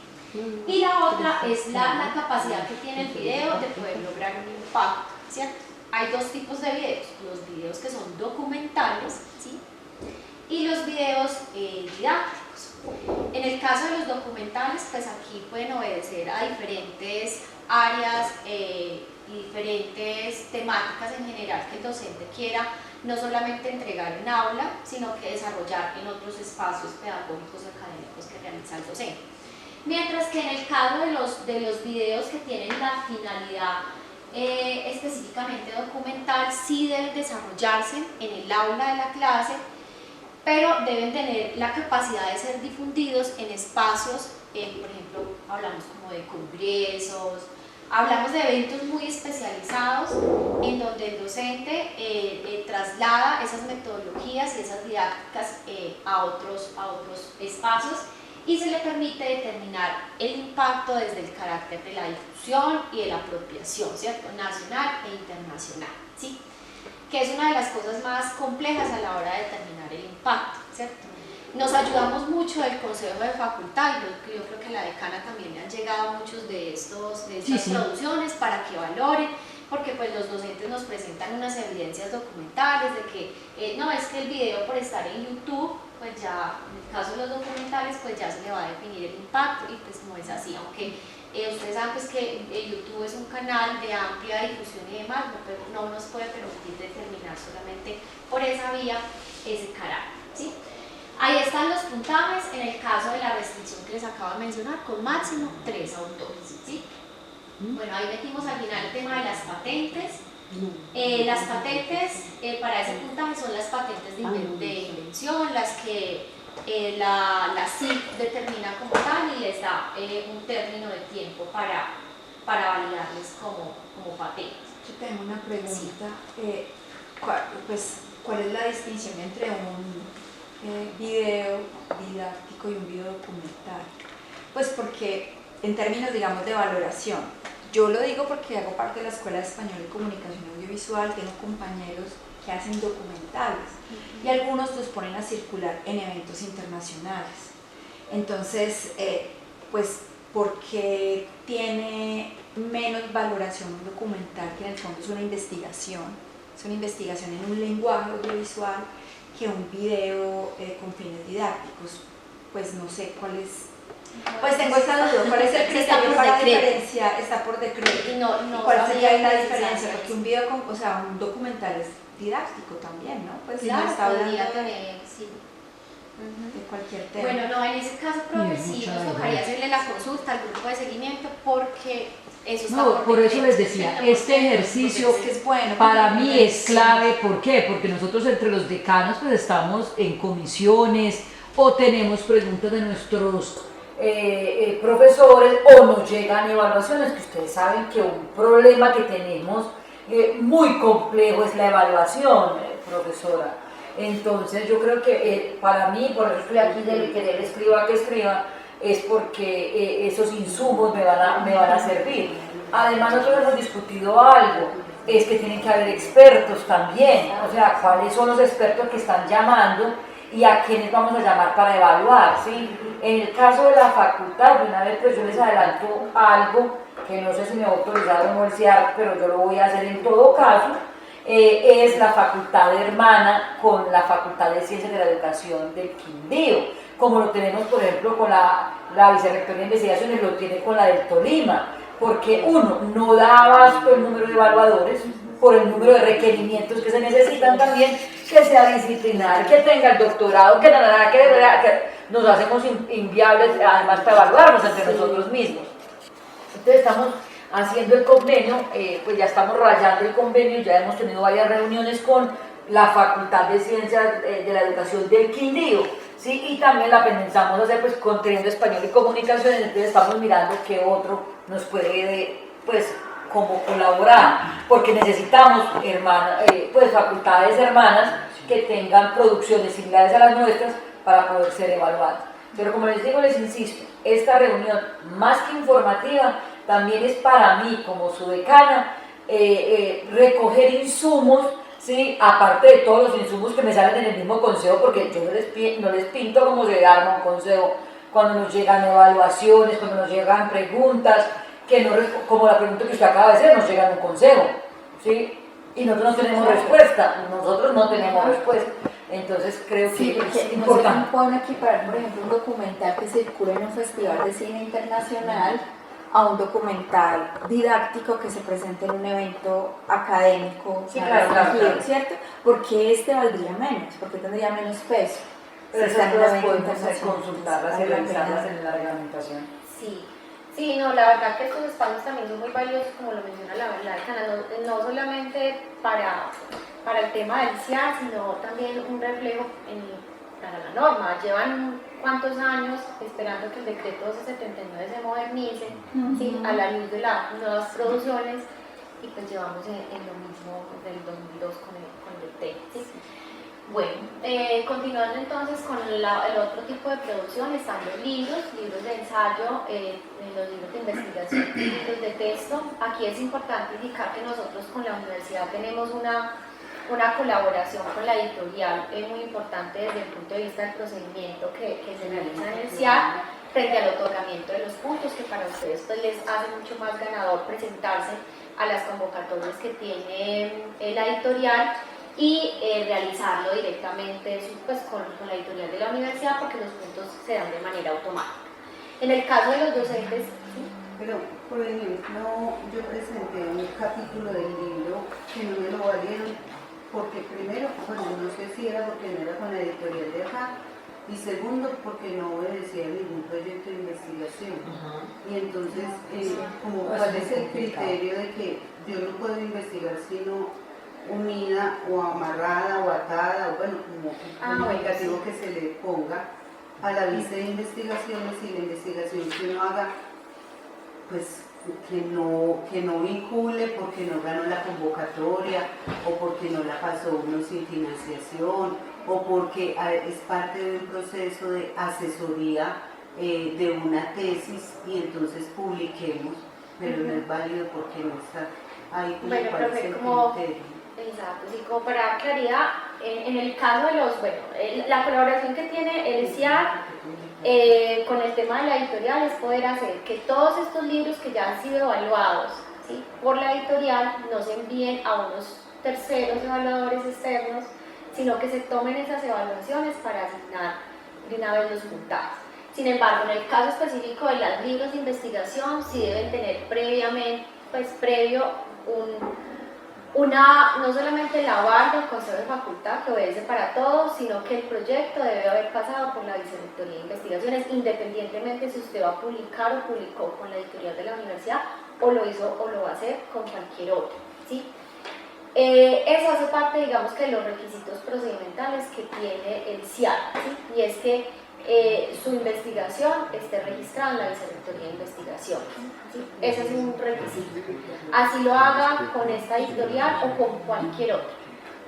Y la otra es la capacidad que tiene el video de poder lograr un impacto, ¿cierto? Hay dos tipos de videos: los videos que son documentales, ¿sí? Y los videos didácticos. En el caso de los documentales, pues aquí pueden obedecer a diferentes áreas y diferentes temáticas en general que el docente quiera no solamente entregar en aula, sino que desarrollar en otros espacios pedagógicos y académicos que realiza el docente. Mientras que en el caso de los videos que tienen la finalidad específicamente documental, sí deben desarrollarse en el aula de la clase, pero deben tener la capacidad de ser difundidos en espacios, por ejemplo, hablamos como de congresos, hablamos de eventos muy especializados en donde el docente traslada esas metodologías y esas didácticas a otros espacios, y se le permite determinar el impacto desde el carácter de la difusión y de la apropiación, ¿cierto? Nacional e internacional, ¿sí? Que es una de las cosas más complejas a la hora de determinar el impacto, ¿cierto? Nos ayudamos mucho del Consejo de Facultad, y yo creo que a la decana también le han llegado muchos de estas producciones para que valoren, porque pues los docentes nos presentan unas evidencias documentales de que no, es que el video por estar en YouTube, pues ya, en el caso de los documentales, pues ya se le va a definir el impacto, y pues no es así, aunque ustedes saben pues que YouTube es un canal de amplia difusión y demás, no nos puede permitir determinar solamente por esa vía ese carácter, ¿sí? Ahí están los puntajes en el caso de la restricción que les acabo de mencionar, con máximo 3 autores, ¿sí? Bueno, ahí metimos al final el tema de las patentes. Las patentes para ese puntaje son las patentes de invención, las que la CIC determina como tal y les da un término de tiempo para validarles como patentes. Yo tengo una pregunta. ¿Cuál es la distinción entre un video didáctico y un video documental? Pues porque en términos, digamos, de valoración, yo lo digo porque hago parte de la Escuela de Español y Comunicación Audiovisual, tengo compañeros que hacen documentales y algunos los ponen a circular en eventos internacionales. Entonces, pues, ¿por qué tiene menos valoración un documental que en el fondo es una investigación en un lenguaje audiovisual que un video con fines didácticos? Pues no sé cuál es. Pues tengo esta duda, ¿cuál es el criterio para diferenciar? Está por decreto. No, ¿Cuál sería la diferencia? Porque un video, un documental es didáctico también, ¿no? Pues claro, no está hablando podría tener, sí. de cualquier tema. Bueno, no, en ese caso, profe, sí nos tocaría hacerle la consulta al grupo de seguimiento porque eso está por eso les decía, este ejercicio es que es bueno, para mí es clave. ¿Por qué? Porque nosotros entre los decanos pues estamos en comisiones o tenemos preguntas de nuestros profesores o nos llegan evaluaciones, que ustedes saben que un problema que tenemos muy complejo es la evaluación, profesora. Entonces yo creo que para mí, por eso estoy aquí de que él escriba, es porque esos insumos me van a servir. Además nosotros hemos discutido algo, es que tienen que haber expertos también, o sea, cuáles son los expertos que están llamando y a quiénes vamos a llamar para evaluar, ¿sí? En el caso de la facultad, de una vez pues yo les adelanto algo que no sé si me va a autorizar la universidad, pero yo lo voy a hacer en todo caso, es la facultad hermana con la Facultad de Ciencias de la Educación del Quindío, como lo tenemos por ejemplo con la Vicerrectoría de Investigaciones, lo tiene con la del Tolima, porque uno no da abasto el número de evaluadores por el número de requerimientos que se necesitan también, que sea disciplinar, que tenga el doctorado, que nos hacemos inviables además para evaluarnos entre nosotros mismos. Entonces estamos haciendo el convenio, pues ya estamos rayando el convenio, ya hemos tenido varias reuniones con la Facultad de Ciencias de la Educación del Quindío, ¿sí? Y también la pensamos hacer pues con Teniendo Español y Comunicaciones, entonces estamos mirando qué otro nos puede pues como colaborar, porque necesitamos pues facultades hermanas que tengan producciones similares a las nuestras para poder ser evaluadas. Pero como les digo, les insisto, esta reunión más que informativa también es para mí como su decana recoger insumos, ¿sí? Aparte de todos los insumos que me salen en el mismo consejo, porque yo no les pinto cómo se arma un consejo cuando nos llegan evaluaciones, cuando nos llegan preguntas, que no, como la pregunta que usted acaba de hacer, nos llega un consejo, ¿sí? Y nosotros no tenemos respuesta, entonces creo que es importante. No pueden equiparar, por ejemplo, un documental que circula en un festival de cine internacional a un documental didáctico que se presenta en un evento académico, sí, claro, ¿cierto? Porque valdría menos, porque tendría menos peso. Pero esas cosas podemos consultarlas y revisarlas en la reglamentación. Sí, no, la verdad que estos espacios también son muy valiosos, como lo menciona la decana, no solamente para el tema del CIAR, sino también un reflejo para la norma. Llevan cuántos años esperando que el decreto 1279 se modernice, ¿sí? A la luz de las nuevas producciones, y pues llevamos en lo mismo del 2002 con el tema, ¿sí? Bueno, continuando entonces con el otro tipo de producción, están los libros de ensayo, los libros de investigación, libros de texto. Aquí es importante indicar que nosotros con la universidad tenemos una colaboración con la editorial muy importante desde el punto de vista del procedimiento que se realiza en el CIAR frente al otorgamiento de los puntos, que para ustedes pues, les hace mucho más ganador presentarse a las convocatorias que tiene la editorial y realizarlo directamente pues, con la editorial de la universidad, porque los puntos se dan de manera automática. En el caso de los docentes... ¿sí? Pero, por ejemplo, yo presenté un capítulo del libro que no me lo valieron, porque primero, bueno, no sé si era porque no era con la editorial de acá, y segundo, porque no obedecía a ningún proyecto de investigación. Y entonces, como cuál es el criterio de que yo no puedo investigar sino unida o amarrada o atada, o bueno, como el indicativo que se le ponga a la vista de investigaciones, y la investigación que uno haga, pues que no vincule porque no ganó la convocatoria, o porque no la pasó uno sin financiación, o porque es parte de un proceso de asesoría de una tesis y entonces publiquemos, pero no es válido porque no está ahí como Bueno, cuál es profe, el como criterio. exacto, sí, como para dar claridad, en el caso de los, bueno, la colaboración que tiene el CIAR con el tema de la editorial es poder hacer que todos estos libros que ya han sido evaluados, ¿sí?, por la editorial no se envíen a unos terceros evaluadores externos, sino que se tomen esas evaluaciones para asignar de una vez los puntajes. Sin embargo, en el caso específico de los libros de investigación, sí deben tener previamente, pues previo no solamente el aval del Consejo de Facultad que obedece para todos, sino que el proyecto debe haber pasado por la Vicerrectoría de Investigaciones, independientemente si usted va a publicar o publicó con la editorial de la universidad, o lo hizo o lo va a hacer con cualquier otro, ¿sí? Eso hace parte, digamos, que de los requisitos procedimentales que tiene el CIAR, ¿sí? Y es que su investigación esté registrada en la Vicerrectoría de Investigación, ¿sí? Ese es un requisito. Así lo haga con esta editorial o con cualquier otro,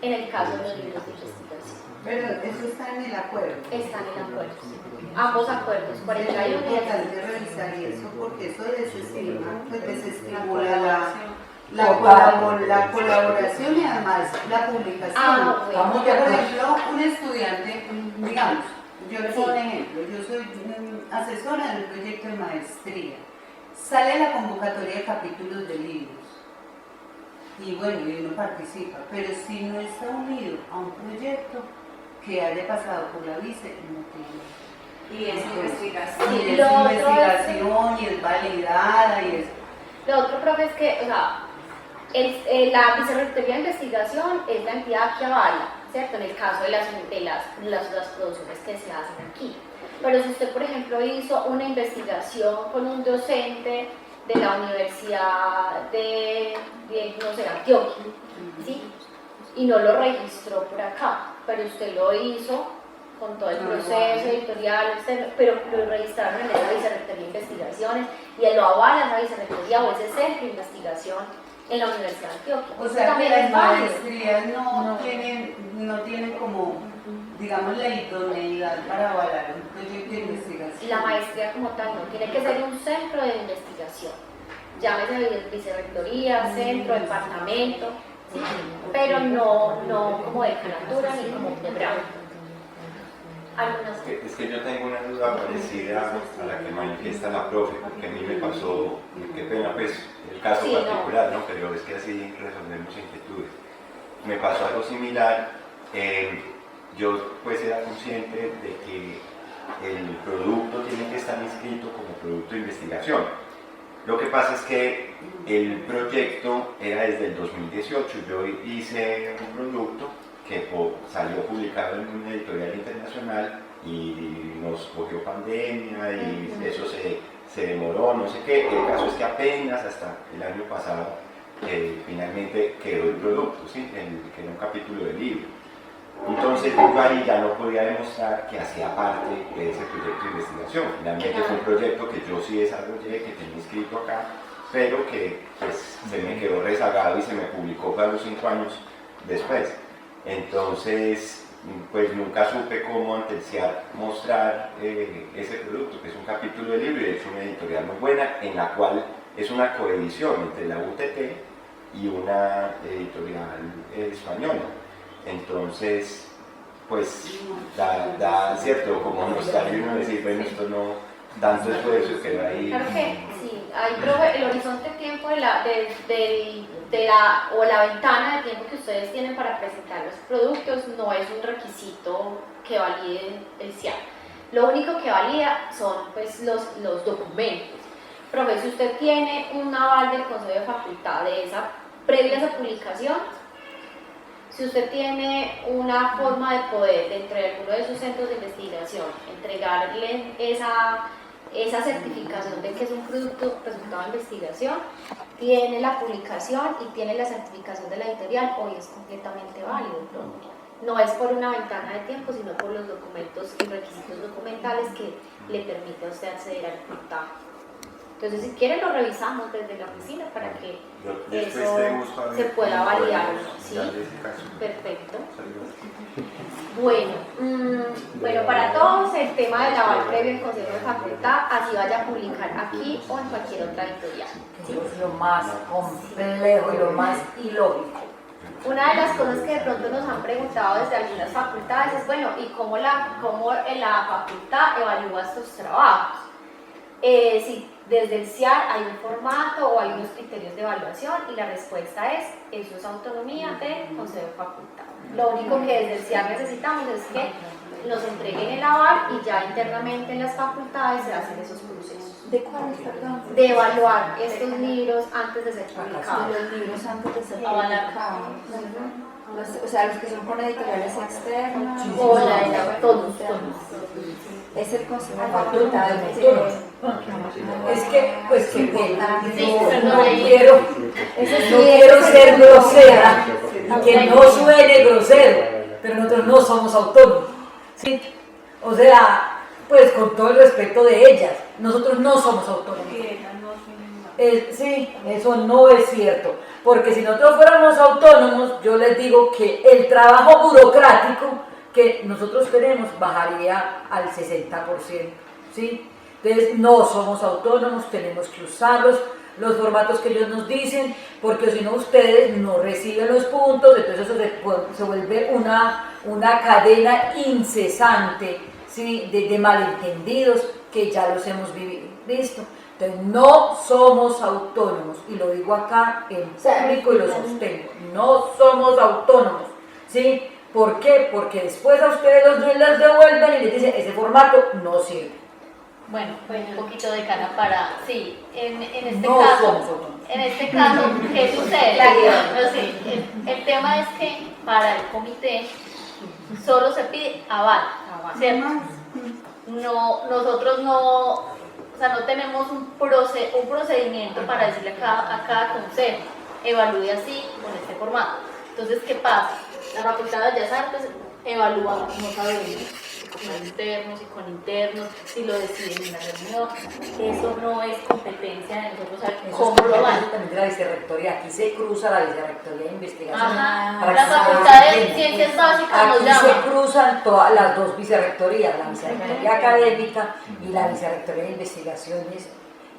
en el caso de los libros de investigación. Pero eso está en el acuerdo. Están en acuerdos, ambos acuerdos, 41 Es y importante revisar eso, porque eso desestima, pues desestimula la colaboración y además la publicación. Bueno. Por ejemplo, un estudiante, digamos, yo le pongo un ejemplo, yo soy asesora de un proyecto de maestría, sale la convocatoria de capítulos de libros, y bueno, y uno participa, pero si no está unido a un proyecto que haya pasado por la vice, no tiene. Y es investigación. Y es Lo otro investigación, y es validada, y es... Lo otro, profe, es que, o sea, la Vicerrectoría de Investigación es la entidad que avala, ¿cierto?, en el caso de las producciones que se hacen aquí. Pero si usted, por ejemplo, hizo una investigación con un docente de la Universidad de no sé, Antioquia, ¿sí?, y no lo registró por acá, pero usted lo hizo con todo el proceso editorial, pero lo registraron en esa Vicerrectoría de Investigaciones, y lo avala esa Vicerrectoría o ese centro de investigación en la Universidad de Antioquia. O sea, que también las es válido. maestrías no tienen como, digamos, la idoneidad para avalar un proyecto de investigación. La maestría como tal no, tiene que ser un centro de investigación, llámese vicerrectoría, centro, departamento, ¿sí?, pero no como decanatura ni como de grado. Es que yo tengo una duda parecida a la que manifiesta la profe, porque a mí me pasó, qué pena pues el caso Sí, particular, ¿no? Pero es que así resolvemos inquietudes. Me pasó algo similar, yo pues era consciente de que el producto tiene que estar inscrito como producto de investigación. Lo que pasa es que el proyecto era desde el 2018, yo hice un producto que salió publicado en una editorial internacional y nos cogió pandemia y eso se demoró, no sé qué. El caso es que apenas hasta el año pasado finalmente quedó el producto, ¿sí?, que era un capítulo del libro. Entonces yo ahí ya no podía demostrar que hacía parte de ese proyecto de investigación. Finalmente fue un proyecto que yo sí desarrollé, que tenía inscrito acá, pero que pues, se me quedó rezagado y se me publicó a los 5 años después. Entonces, pues nunca supe cómo ante el CIAR mostrar ese producto, que es un capítulo del libro, y de hecho una editorial muy buena, en la cual es una coedición entre la UTT y una editorial española. Entonces, pues da cierto, como nostalgia uno decir, bueno, esto no, tanto esfuerzo quedó ahí. Claro que sí, ahí, profe, el horizonte de tiempo o la ventana de tiempo que ustedes tienen para presentar los productos no es un requisito que valide el CIAR. Lo único que valida son pues los documentos. Profe, si usted tiene un aval del Consejo de Facultad de esa previa a esa publicación, si usted tiene una forma de poder dentro de alguno de sus centros de investigación, entregarle esa certificación de que es un producto resultado de investigación, tiene la publicación y tiene la certificación de la editorial, hoy es completamente válido. No es por una ventana de tiempo, sino por los documentos y requisitos documentales que le permite a usted acceder al puntaje. Entonces, si quiere, lo revisamos desde la oficina para que eso se pueda validar. ¿Sí? Perfecto. Bueno, para todos el tema del aval previo en Consejo de Facultad, así vaya a publicar aquí o en cualquier otra editorial. Sí, es lo más complejo y lo más ilógico. Una de las cosas que de pronto nos han preguntado desde algunas facultades es, bueno, ¿y cómo en la facultad evalúa estos trabajos? Si desde el CIAR hay un formato o hay unos criterios de evaluación, y la respuesta es, eso es autonomía del Consejo de Facultad. Lo único que desde el CIAR necesitamos es que nos entreguen el aval y ya internamente en las facultades se hacen esos procesos. ¿De cuáles, perdón? De evaluar estos libros antes de ser publicados. Los libros antes de ser Avalar. publicados. O sea, los que son con editoriales externas. O todos. Es el Consejo de Facultad. Es que, pues que no Ese quiero ser grosera, que no suene grosero, pero nosotros no somos autónomos. ¿Sí? O sea, pues con todo el respeto de ellas, nosotros no somos autónomos. Sí, eso no es cierto, porque si nosotros fuéramos autónomos, yo les digo que el trabajo burocrático que nosotros tenemos bajaría al 60%, ¿sí? Entonces no somos autónomos, tenemos que usarlos, los formatos que ellos nos dicen, porque si no ustedes no reciben los puntos, entonces eso se vuelve una cadena incesante, ¿sí? de malentendidos que ya los hemos vivido. ¿Listo? Entonces no somos autónomos, y lo digo acá en público y lo sostengo, no somos autónomos, ¿sí? ¿Por qué? Porque después a ustedes los devuelven y les dicen, ese formato no sirve. Bueno, un poquito de cara para, sí, en este No caso, somos autónomos. ¿qué sucede? No, sí, el tema es que para el comité solo se pide aval, ¿cierto? Nosotros no tenemos un procedimiento para decirle a cada consejo, evalúe así, con este formato. Entonces, ¿qué pasa? La Facultad de Bellas Artes evalúa, no sabemos, con externos y con internos, si lo deciden en la reunión. Eso no es competencia de nosotros saber cómo lo van. También de la vicerrectoría, aquí se cruza la vicerrectoría de investigación. Ajá, para la que se Facultad de entienda. Ciencias Básicas nos Aquí llama. se cruzan todas las dos vicerrectorías, la vicerrectoría académica y la vicerrectoría de investigaciones,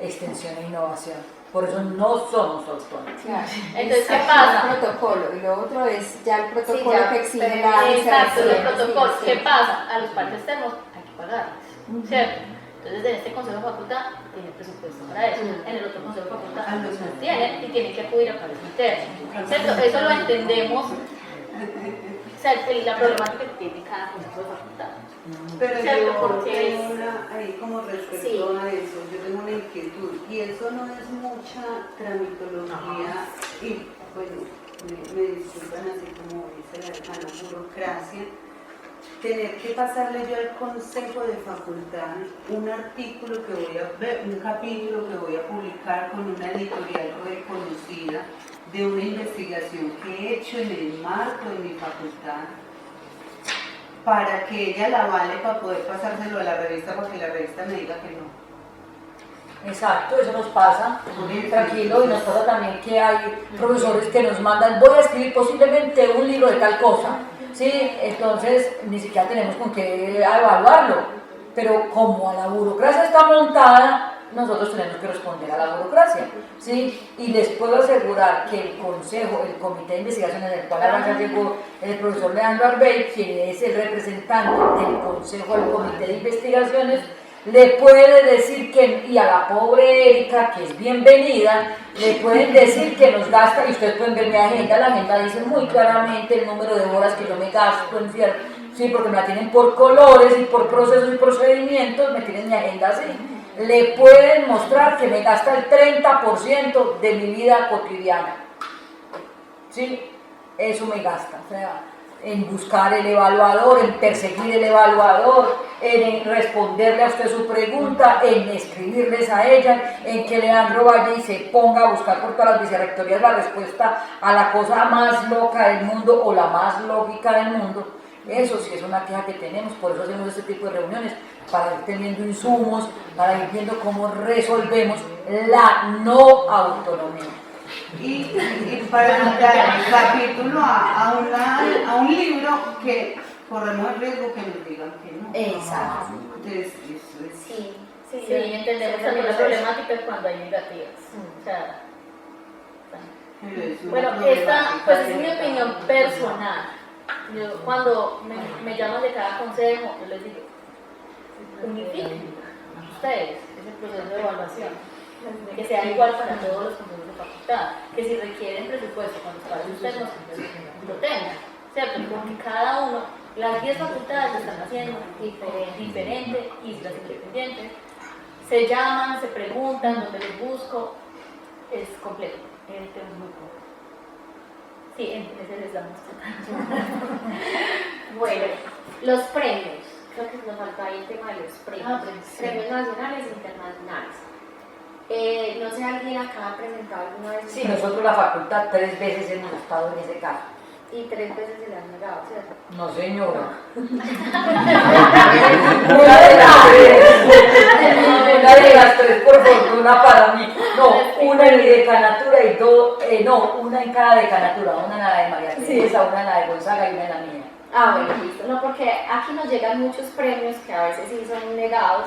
extensión e innovación. Por eso no somos autónomos. Claro. Entonces, ¿qué Exacto, pasa? el protocolo, y lo otro es ya el protocolo Sí, ya, que exige pero la Exacto, vicerrectoría el de protocolo. ¿Qué investigación. pasa? A los partes externos hay que pagarles, ¿cierto? Entonces, en este consejo de facultad tiene presupuesto para eso, en el otro consejo de facultad no tiene y tienen que acudir a pares internos, ¿cierto? Eso lo entendemos, o sea, la problemática que tiene cada consejo de facultad. Pero ¿Cierto? yo Porque tengo ahí como respecto Sí. a eso, yo tengo una inquietud, y eso no es mucha tramitología, y bueno, me disculpan así como dice la decana, burocracia, tener que pasarle yo al consejo de facultad un artículo que voy a ver, un capítulo que voy a publicar con una editorial reconocida de una investigación que he hecho en el marco de mi facultad, para que ella la vale para poder pasárselo a la revista, para que la revista me diga que no. Exacto, eso nos pasa, tranquilo, y nos pasa también que hay profesores que nos mandan, voy a escribir posiblemente un libro de tal cosa, ¿sí? Entonces ni siquiera tenemos con qué evaluarlo, pero como la burocracia está montada, nosotros tenemos que responder a la burocracia, ¿sí? Y les puedo asegurar que el consejo, el comité de investigación en el cual ahora llegó el profesor Leandro Arbey, quien es el representante del consejo del comité de investigaciones, le puede decir que, y a la pobre Erika, que es bienvenida, le pueden decir que nos gasta, y ustedes pueden ver mi agenda, la agenda dice muy claramente el número de horas que yo me gasto en cierto, sí, porque me la tienen por colores y por procesos y procedimientos, me tienen mi agenda así. Le pueden mostrar que me gasta el 30% de mi vida cotidiana, ¿sí? eso me gasta, o sea, en buscar el evaluador, en perseguir el evaluador, en responderle a usted su pregunta, en escribirles a ella, en que Leandro vaya y se ponga a buscar por todas las vicerrectorías la respuesta a la cosa más loca del mundo o la más lógica del mundo. Eso sí es una queja que tenemos, por eso hacemos este tipo de reuniones, para ir teniendo insumos, para ir viendo cómo resolvemos la no autonomía. Y para dar capítulo a un libro que corremos el riesgo que nos digan que no. Exacto. Entonces, eso es. Sí, sí, Sí, entendemos también la problemática cuando hay negativas. O sea, Pero es una bueno, problemática esta pues es mi general. opinión personal. Yo, cuando me llaman de cada consejo, yo les digo, unifiquen ustedes ese proceso de evaluación, que sea igual para todos los consejos de facultad, que si requieren presupuesto con los padres externos, lo tengan, ¿cierto? Porque cada uno, las 10 facultades lo están haciendo diferente, islas independientes, se llaman, se preguntan, dónde les busco, es complejo, este es un grupo. Sí, en ese les damos. Bueno, los premios. Creo que nos faltó ahí el tema de los premios. Premios nacionales e internacionales. No sé, ¿alguien acá ha presentado alguna vez? Sí, nosotros la facultad 3 veces hemos estado en ese caso. Y 3 veces se le han negado, ¿cierto? No, señora. Una de las 3 por fortuna para mí. No, una en mi decanatura y una en cada decanatura. Una en la de María Teresa, una en la de Gonzaga y una en la mía. Ah, bueno, listo. No, porque aquí nos llegan muchos premios que a veces sí son negados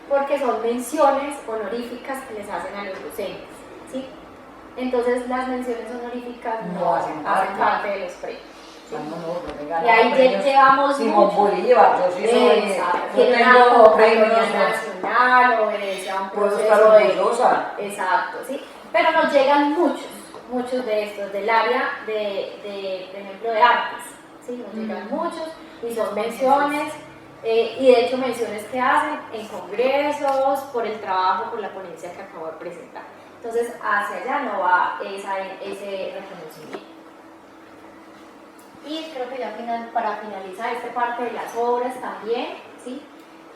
porque son menciones honoríficas que les hacen a los docentes, ¿sí? Entonces las menciones honoríficas no hacen parte de los premios. ¿Sí? Y ahí llevamos Simón Bolívar, yo sí soy. Exacto. Yo Tiene una tengo premios. convocatoria nacional, obedece a un Puedo proceso estar de... orgullosa. Exacto, sí. Pero nos llegan muchos de estos del área de por ejemplo, de artes, ¿sí? Nos llegan muchos y son menciones. Y de hecho menciones que hacen en congresos, por el trabajo, por la ponencia que acabo de presentar. Entonces hacia allá no va ese reconocimiento. Y creo que ya para finalizar esta parte de las obras también, ¿sí?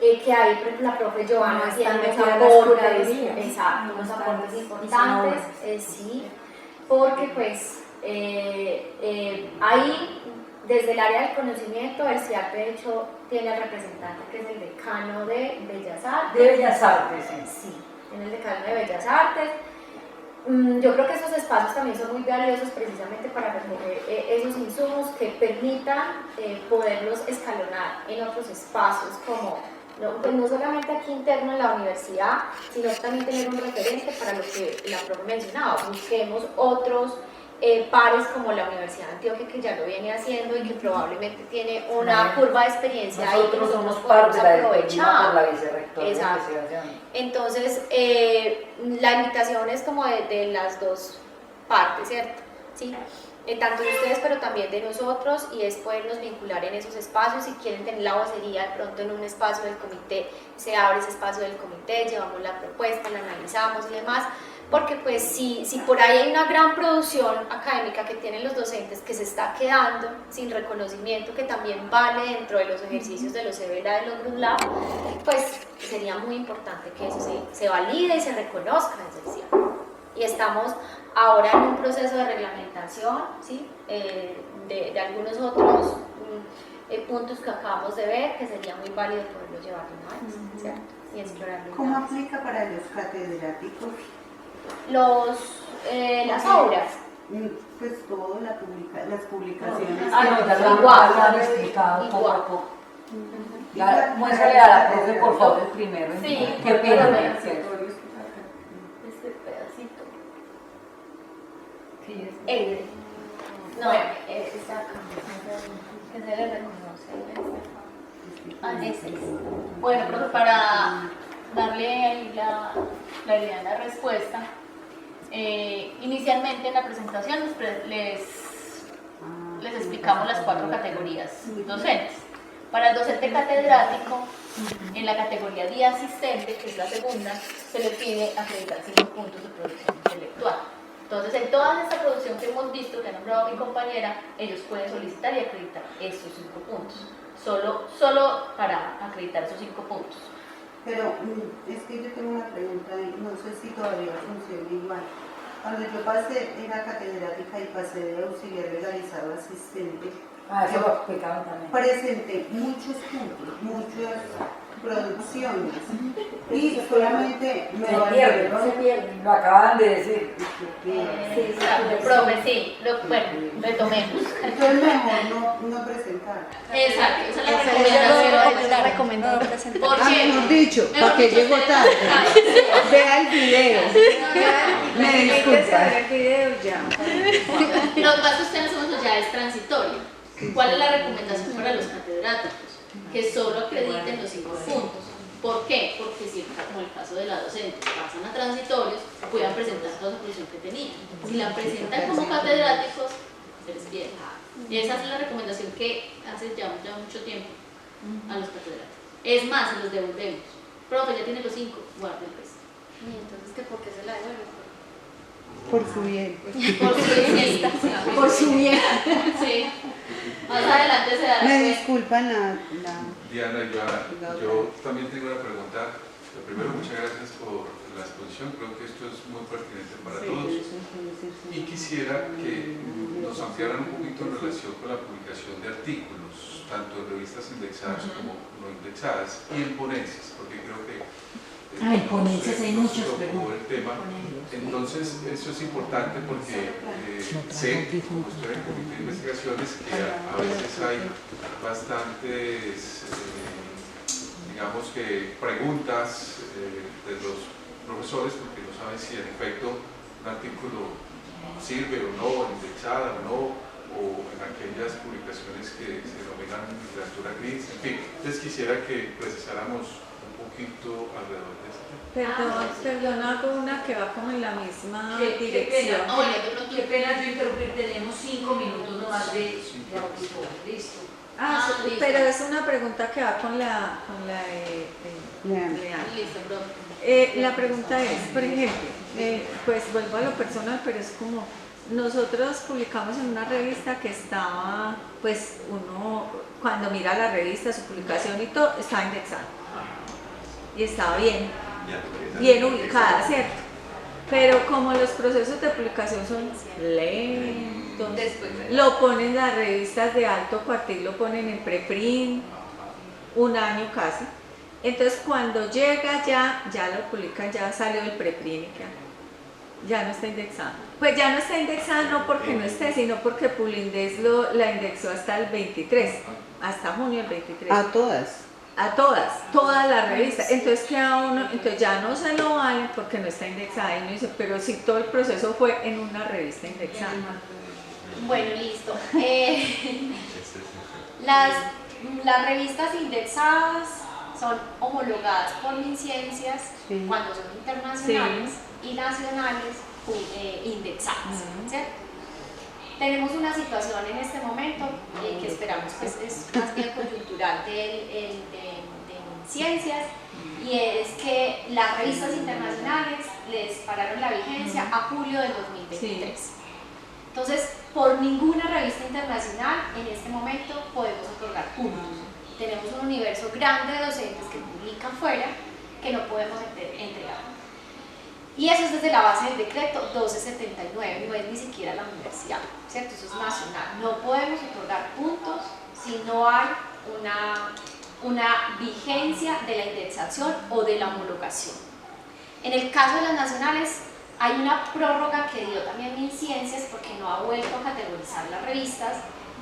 Que ahí por ejemplo la profe Joana haciendo unos aportes, exacto, unos aportes importantes, sí, porque pues ahí desde el área del conocimiento, el CIAP de hecho tiene el representante que es el decano de Bellas Artes. De Bellas Artes, sí. Sí, tiene el decano de Bellas Artes. Yo creo que esos espacios también son muy valiosos precisamente para recoger esos insumos que permitan poderlos escalonar en otros espacios como, pues no solamente aquí interno en la universidad, sino también tener un referente para lo que la profe mencionaba, busquemos otros pares como la Universidad de Antioquia que ya lo viene haciendo y que probablemente tiene una curva de experiencia ahí que nosotros somos podemos parte de la aprovechar. por la vicerrectoría. Exacto. Entonces, la invitación es como de las dos partes, ¿cierto? ¿Sí? Tanto de ustedes, pero también de nosotros, y es podernos vincular en esos espacios. Si quieren tener la vocería de pronto en un espacio del comité, se abre ese espacio del comité, llevamos la propuesta, la analizamos y demás, porque pues si por ahí hay una gran producción académica que tienen los docentes que se está quedando sin reconocimiento, que también vale dentro de los ejercicios de los EVERA de los GrunLab, pues sería muy importante que eso se valide y se reconozca desde el CIAP. Y estamos ahora en un proceso de reglamentación, ¿sí? De algunos otros puntos que acabamos de ver, que sería muy válido poderlos llevar de una vez, ¿cierto? Y explorarlo. ¿Cómo aplica para los catedráticos? Las obras. Pues todo, las publicaciones. No, ya lo Igual. han explicado poco a poco. Igual. Muéstrale a la profe, por favor, el primero. Sí, ¿Qué opina? este pedacito. Sí, No, esa que se le reconoce. Bueno, profe, para darle ahí la idea de la respuesta, inicialmente en la presentación les explicamos las 4 categorías docentes. Para el docente catedrático, en la categoría día asistente, que es la segunda, se le pide acreditar 5 puntos de producción intelectual. Entonces, en toda esta producción que hemos visto, que ha nombrado mi compañera, ellos pueden solicitar y acreditar estos 5 puntos, solo para acreditar esos 5 puntos. Pero es que yo tengo una pregunta y no sé si todavía funciona igual. Cuando yo pasé, era catedrática y pasé de auxiliar legalizado a asistente, Eso lo explicaban también. presenté muchos puntos, muchas producciones y solamente me Se valieron. pierden, lo acaban de decir. Profe, sí, bueno, retomemos. Entonces mejor no presentar. Exacto, esa es la Recomendación. recomendación. Recomendado ¿Por qué? Mejor dicho, Mejor ¿para qué dicho, llegó ustedes- tarde? Vea el video. Me disculpa. el video ya. Lo que pasa es que ustedes hacemos ya es transitorio. ¿Cuál es la recomendación para los catedráticos? Que solo acrediten los 5 puntos. ¿Por qué? Porque si, como el caso de la docente, pasan a transitorios, puedan presentar toda la posición que tenían. Si la presentan como catedráticos, se les pierde. Y esa es la recomendación que hace ya mucho tiempo a los catedráticos. Es más, se los devolvemos. Profe, ya tiene los 5, guarde el resto. Y entonces, ¿qué por qué se la devuelven? Por su bien. Por su bien. Por su bien. Sí. Más adelante se dará Me cuenta. disculpan Diana y Joana, yo también tengo una pregunta. Lo primero, muchas gracias por la exposición, creo que esto es muy pertinente para todos. Y quisiera que nos ampliaran un poquito en relación con la publicación de artículos, tanto en revistas indexadas como no indexadas, y en ponencias, porque creo que En ponencias hay muchas tocó preguntas. el tema. Entonces, eso es importante porque sé, como estoy en el comité de investigaciones, que a veces hay bastantes, digamos que preguntas de los profesores porque no saben si en efecto un artículo sirve o no, indexada o no, o en aquellas publicaciones que se denominan literatura gris, en fin. Entonces quisiera que precisáramos un poquito alrededor de esto. Perdón, hago una que va como en la misma Qué dirección. pena, Bueno, de pronto- qué pena yo interrumpir, tenemos 5 minutos nomás de auditorio, listo. Listo. Pero es una pregunta que va con la Leandro. Listo, profe. La pregunta es, por ejemplo, pues vuelvo a lo personal, pero es como nosotros publicamos en una revista que estaba, pues uno cuando mira la revista, su publicación y todo, estaba indexada y estaba bien ubicada, ¿cierto? Pero como los procesos de publicación son lentos, lo ponen las revistas de alto cuartil, lo ponen en preprint, un año casi. Entonces cuando llega ya lo publican, ya salió el preprint y ya no está indexado. Pues ya no está indexada no porque no esté, sino porque Pulindex la indexó hasta el 23, hasta junio del 23. A todas. A todas las revistas. Entonces queda uno, entonces ya no se lo vale porque no está indexada. Y uno dice, pero si todo el proceso fue en una revista indexada. Bueno, listo. Las revistas indexadas son homologadas por MinCiencias Sí. cuando son internacionales y nacionales indexadas, ¿cierto? Tenemos una situación en este momento que esperamos que es más bien coyuntural de MinCiencias, y es que las revistas internacionales les pararon la vigencia a julio del 2023. Entonces, por ninguna revista internacional en este momento podemos otorgar puntos. Tenemos un universo grande de docentes que publican fuera que no podemos entregar. Y eso es desde la base del decreto 1279, no es ni siquiera la universidad, ¿cierto? Eso es nacional. No podemos otorgar puntos si no hay una vigencia de la indexación o de la homologación. En el caso de las nacionales, hay una prórroga que dio también MinCiencias porque no ha vuelto a categorizar las revistas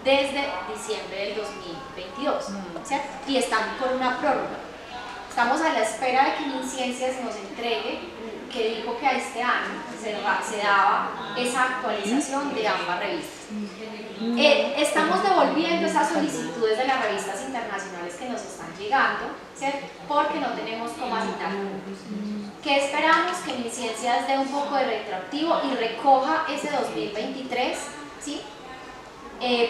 desde diciembre del 2022, ¿cierto? Y están por una prórroga. Estamos a la espera de que MinCiencias nos entregue, que dijo que a este año se daba esa actualización de ambas revistas. Estamos devolviendo esas solicitudes de las revistas internacionales que nos están llegando, ¿cierto? Porque no tenemos cómo asignar puntos. ¿Qué esperamos? Que MinCiencias dé un poco de retroactivo y recoja ese 2023, ¿sí?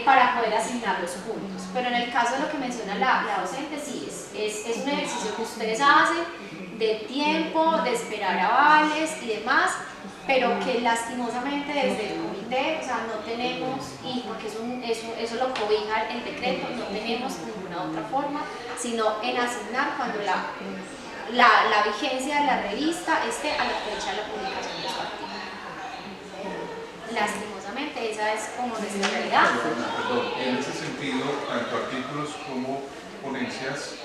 Para poder asignar los puntos. Pero en el caso de lo que menciona la docente, sí, es un ejercicio que ustedes hacen de tiempo, de esperar avales y demás, pero que lastimosamente desde el comité, o sea, no tenemos, y porque eso lo cobija el decreto, no tenemos ninguna otra forma, sino en asignar cuando la vigencia de la revista esté a la fecha de la publicación de su artículo. Lastimosamente, esa es como nuestra realidad. Perdón, en ese sentido, tanto artículos como ponencias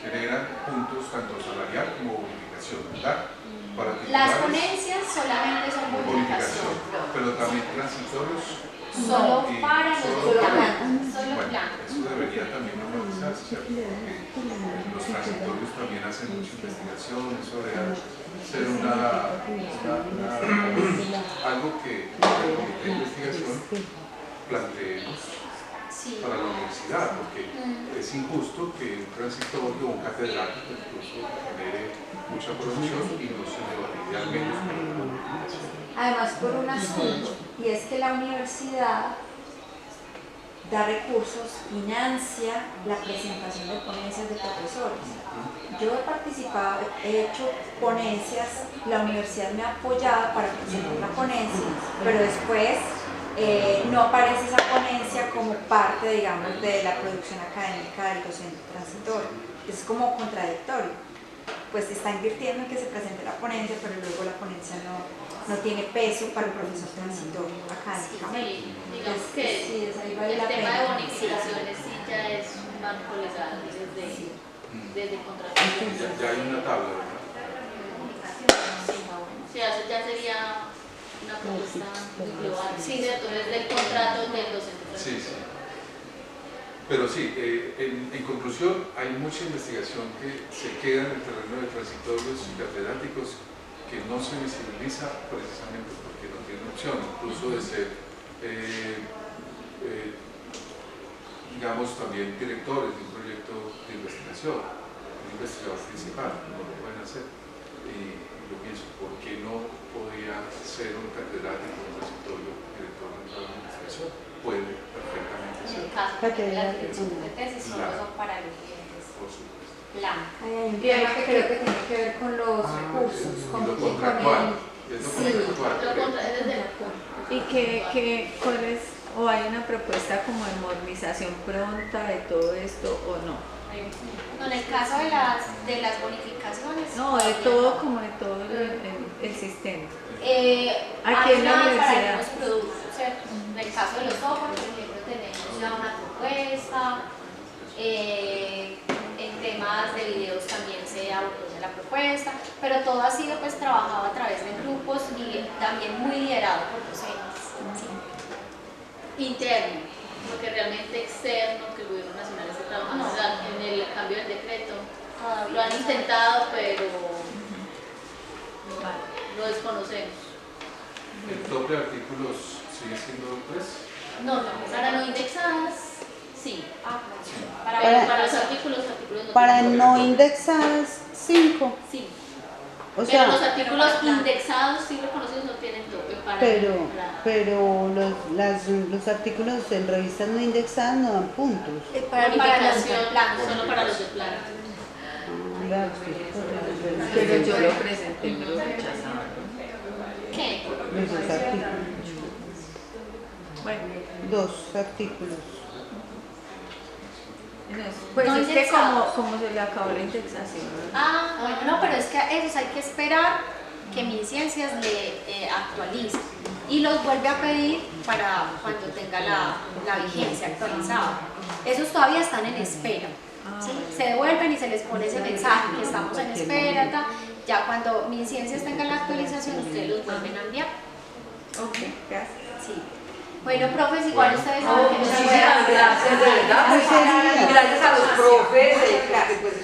generan puntos tanto salarial como bonificación, ¿verdad? Las ponencias solamente son bonificación, pero también transitorios. Solo para los planos. Bueno, eso debería también normalizarse, ¿cierto? Porque los transitorios también hacen mucha investigación, eso debería ser algo que el comité de investigación planteemos para la universidad, porque es injusto que un transitorio o un catedrático incluso genere mucha producción y no se le valide al menos para la publicación. Además, por un asunto, y es que la universidad da recursos, financia la presentación de ponencias de profesores. Yo he participado, he hecho ponencias, la universidad me ha apoyado para presentar la ponencia, pero después no aparece esa ponencia como parte, digamos, de la producción académica del docente transitorio. Es como contradictorio. Pues se está invirtiendo en que se presente la ponencia, pero luego la ponencia no tiene peso para el profesor transitorio académicamente. Sí, digamos que sí, el tema de bonificaciones sí ya es un marco legal desde contratación. Ya hay una tabla, ¿verdad? Sí, eso ya sería una propuesta global, sí, entonces del contrato del docente. Sí, sí. Pero sí, en conclusión, hay mucha investigación que se queda en el terreno de transitorios y catedráticos que no se visibiliza precisamente porque no tiene opción, incluso de ser, digamos, también directores de un proyecto de investigación, un investigador principal, no lo pueden hacer. Y yo pienso, ¿por qué no podría ser un catedrático, un transitorio, director de una investigación? Puede perfectamente ser. En el caso de la dirección de tesis, solo son para los clientes. Por supuesto. Hay un tema que creo que tiene que ver con los recursos, con lo el... contractual. Es lo Sí. contractual. Y cuál es, o hay una propuesta como de modernización pronta de todo esto o no. En el caso de las bonificaciones. No, de todo como de todo el sistema. Aquí en la universidad. Para algunos productos, ¿cierto? En el caso de los software, por ejemplo, tenemos ya una propuesta. En temas de videos también se abordó la propuesta, pero todo ha sido pues trabajado a través de grupos y también muy liderado por docentes. Interno, porque realmente externo que el gobierno nacional está trabajando, o sea, en el cambio del decreto lo han intentado, pero lo desconocemos. ¿El top de artículos sigue siendo 3? No, para no indexadas, sí. Para los artículos no Para tienen no indexadas, 5. sí. O Pero sea, los artículos indexados, sí reconocidos, no tienen tope para... pero los artículos en revistas no indexadas no dan puntos. para los de plan. Solo para los de plan. Pero yo lo presenté, pero lo rechazaron. ¿Qué? Los 2 artículos. Bueno, 2 artículos. pues No es que indexados. como se le acabó la indexación. Bueno, no, pero es que a esos hay que esperar que MinCiencias le actualice y los vuelve a pedir para cuando tenga la vigencia actualizada. Esos todavía están en espera. ¿Sí? Se devuelven y se les pone ese mensaje que estamos en espera. Ya cuando MinCiencias tenga la actualización, ustedes los vuelven a enviar. Ok, gracias. Sí. Bueno, profes, igual ustedes saben que Muchísimas gracias, de verdad. Muchas gracias. Gracias a los profes, porque pues